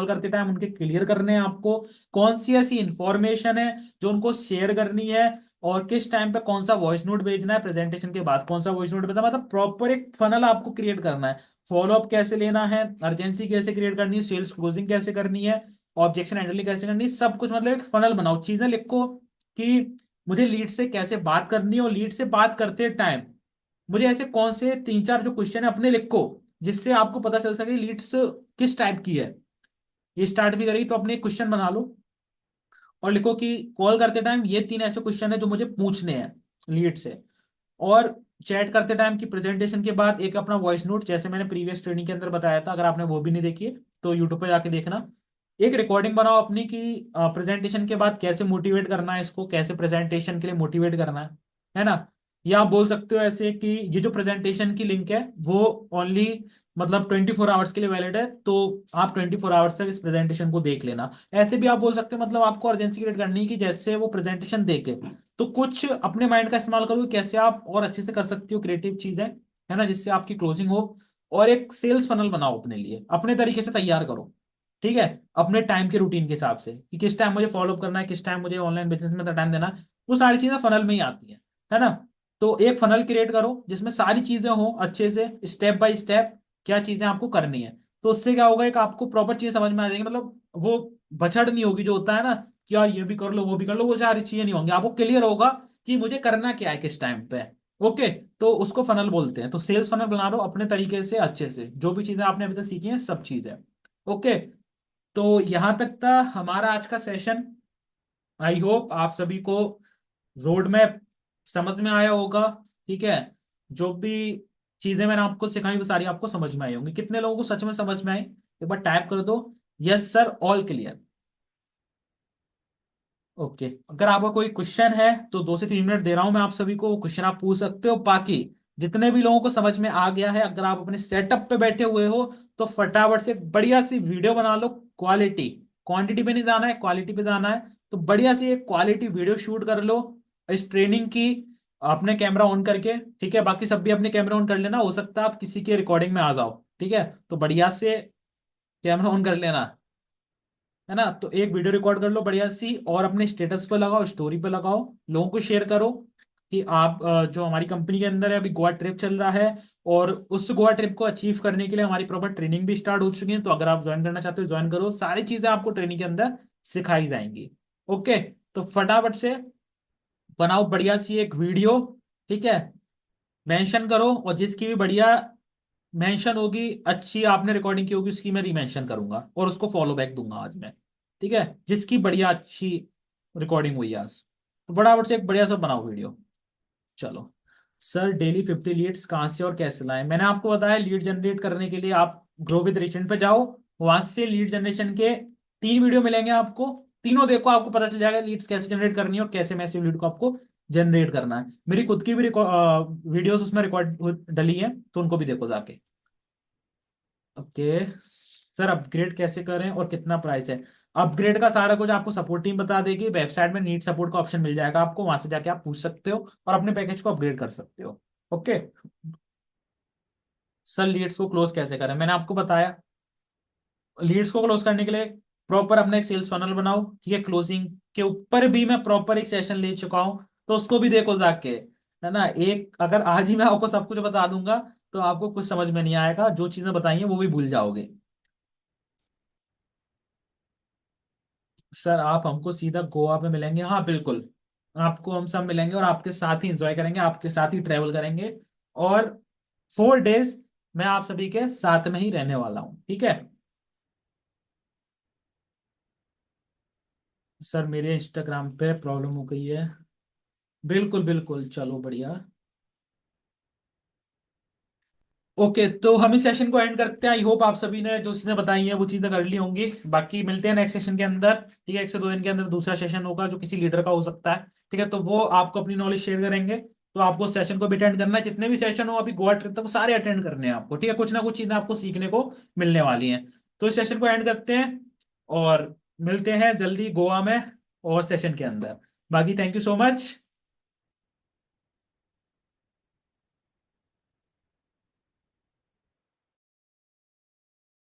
करते टाइम उनके क्लियर करने हैं आपको, कौन सी ऐसी इंफॉर्मेशन है जो उनको शेयर करनी है, और किस टाइम पे कौन सा वॉइस नोट भेजना है, प्रेजेंटेशन के बाद कौन सा वॉइस नोट भेजना है। मतलब प्रॉपर एक फनल आपको क्रिएट करना है। फॉलो अप कैसे लेना है, अर्जेंसी कैसे क्रिएट करनी है, सेल्स क्लोजिंग कैसे करनी है, ऑब्जेक्शन हैंडलिंग कैसे करनी है, सब कुछ। मतलब एक फनल बनाओ, चीजें लिखो कि मुझे लीड से कैसे बात करनी है, और लीड से बात करते टाइम मुझे ऐसे कौन से तीन चार जो क्वेश्चन है अपने लिखो, जिससे आपको पता चल सके लीड्स किस टाइप की है। ये स्टार्ट भी करी तो अपने क्वेश्चन बना लो और लिखो कि कॉल करते टाइम ये तीन ऐसे क्वेश्चन है जो मुझे पूछने हैं लीड से। और चैट करते टाइम की प्रेजेंटेशन के बाद एक अपना वॉइस नोट, जैसे मैंने प्रीवियस ट्रेनिंग के अंदर बताया था, अगर आपने वो भी नहीं देखी है तो यूट्यूब पे जाके देखना। एक रिकॉर्डिंग बनाओ अपनी कि प्रेजेंटेशन के बाद कैसे मोटिवेट करना है इसको, कैसे प्रेजेंटेशन के लिए मोटिवेट करना है ना। या आप बोल सकते हो ऐसे कि ये जो प्रेजेंटेशन की लिंक है वो ओनली मतलब 24 आवर्स के लिए वैलिड है, तो आप 24 आवर्स तक इस प्रेजेंटेशन को देख लेना। ऐसे भी आप बोल सकते हो, मतलब आपको अर्जेंसी क्रिएट करनी है कि जैसे वो प्रेजेंटेशन देखे, तो कुछ अपने माइंड का इस्तेमाल करो, कैसे आप और अच्छे से कर सकती हो क्रिएटिव चीजें, है ना, जिससे आपकी क्लोजिंग हो। और एक सेल्स फनल बनाओ अपने लिए, अपने तरीके से तैयार करो, ठीक है, अपने टाइम के रूटीन के हिसाब से कि किस टाइम मुझे फॉलो अप करना है, किस टाइम मुझे ऑनलाइन बिजनेस में टाइम देना है। वो सारी चीजें फनल में ही आती है ना। तो एक फनल क्रिएट करो जिसमें सारी चीजें हो अच्छे से, स्टेप बाय स्टेप क्या चीजें आपको करनी है। तो उससे क्या होगा, एक आपको प्रॉपर चीज समझ में आ जाएगी, मतलब वो बछड़ नहीं होगी जो होता है ना, कि यार ये भी कर लो वो भी कर लो, वो सारी चीजें नहीं होंगी, आपको क्लियर होगा कि मुझे करना क्या है किस टाइम पे। ओके। तो उसको फनल बोलते हैं। तो सेल्स फनल बना लो अपने तरीके से अच्छे से, जो भी चीजें आपने अभी तक सीखी हैं सब चीजें। ओके। तो यहां तक था हमारा आज का सेशन। आई होप आप सभी को रोड मैप समझ में आया होगा, ठीक है। जो भी चीजें मैंने आपको सिखाई वो सारी आपको समझ में आई होंगी। कितने लोगों को सच में समझ में आई, एक बार टाइप कर दो, yes sir all clear. Okay. अगर आपका कोई क्वेश्चन है तो 2 से 3 मिनट दे रहा हूं मैं आप सभी को, वो क्वेश्चन आप पूछ सकते हो। बाकी जितने भी लोगों को समझ में आ गया है, अगर आप अपने सेटअप पे बैठे हुए हो तो फटाफट से एक बढ़िया सी वीडियो बना लो। क्वालिटी, क्वांटिटी पे नहीं जाना है, क्वालिटी पे जाना है। तो बढ़िया सी एक क्वालिटी वीडियो शूट कर लो इस ट्रेनिंग की, अपने कैमरा ऑन करके, ठीक है। बाकी सब भी अपने कैमरा ऑन कर लेना, हो सकता है आप किसी के रिकॉर्डिंग में आ जाओ, ठीक है। तो बढ़िया से कैमरा ऑन कर लेना, है ना। तो एक वीडियो रिकॉर्ड कर लो बढ़िया सी, और अपने स्टेटस पे लगाओ, स्टोरी पे लगाओ, लोगों को शेयर करो कि आप जो हमारी कंपनी के अंदर है अभी गोवा ट्रिप चल रहा है, और उस गोवा ट्रिप को अचीव करने के लिए हमारी प्रॉपर ट्रेनिंग भी स्टार्ट हो चुकी है। तो अगर आप ज्वाइन करना चाहते हो ज्वाइन करो, सारी चीजें आपको ट्रेनिंग के अंदर सिखाई जाएंगी। ओके। तो फटाफट से बनाओ बढ़िया सी एक वीडियो, ठीक है, मेंशन करो, और जिसकी भी बढ़िया मेंशन होगी अच्छी आपने रिकॉर्डिंग की होगी उसकी मैं रीमेंशन करूंगा और उसको फॉलो बैक दूंगा आज मैं, ठीक है, जिसकी बढ़िया अच्छी रिकॉर्डिंग हुई है आज। तो फटाफट से एक बढ़िया सा बनाओ वीडियो। चलो, सर डेली 50 लीड्स कहाँ से और कैसे लाएं? मैंने आपको बताया, लीड जनरेट करने के लिए आप ग्रो विद रिचेंट पे जाओ, वहां से लीड जनरेशन के 3 वीडियो मिलेंगे आपको। तीनों देखो, आपको पता चल जाएगा लीड्स कैसे जनरेट करनी है और कैसे मैसिव लीड को आपको जनरेट करना है। मेरी खुद की भी वीडियोस उसमें रिकॉर्ड डली है, तो उनको भी देखो जाके। ओके सर, अपग्रेड कैसे करें और कितना प्राइस है? अपग्रेड का सारा कुछ आपको सपोर्ट टीम बता देगी। वेबसाइट में नीड सपोर्ट का ऑप्शन मिल जाएगा आपको, वहां से जाके आप पूछ सकते हो और अपने पैकेज को अपग्रेड कर सकते हो। ओके। सर लीड्स को क्लोज कैसे करें? मैंने आपको बताया, लीड्स को क्लोज करने के लिए प्रॉपर अपना एक सेल्स फनल बनाओ, ठीक है। क्लोजिंग के ऊपर भी मैं प्रॉपर एक सेशन ले चुका हूं, तो उसको भी देखो जाके, है ना। एक अगर आज ही मैं आपको सब कुछ बता दूंगा तो आपको कुछ समझ में नहीं आएगा, जो चीजें बताई हैं वो भी भूल जाओगे। सर आप हमको सीधा गोवा पे मिलेंगे, हाँ बिल्कुल। आपको हम सब मिलेंगे और आपके साथ ही एंजॉय करेंगे, आपके साथ ही ट्रेवल करेंगे। और 4 डेज मैं आप सभी के साथ में ही रहने वाला हूँ, ठीक है। सर मेरे इंस्टाग्राम पे प्रॉब्लम हो गई है। बिल्कुल बिल्कुल, चलो बढ़िया। ओके, तो हम इस सेशन को एंड करते हैं। आई होप आप सभी ने जो चीजें बताई हैं वो चीजें कर ली होंगी। बाकी मिलते हैं नेक्स्ट सेशन के अंदर, ठीक है। 1 से 2 दिन के अंदर दूसरा सेशन होगा जो किसी लीडर का हो सकता है, ठीक है। तो वो आपको अपनी नॉलेज शेयर करेंगे, तो आपको सेशन को भी अटेंड करना है। जितने भी सेशन हो अभी गोवा ट्रिप तक, वो सारे अटेंड करने हैं आपको, ठीक है। कुछ ना कुछ चीजें आपको सीखने को मिलने वाली हैं। तो इस सेशन को एंड करते हैं और मिलते हैं जल्दी गोवा में और सेशन के अंदर। बाकी थैंक यू सो मच।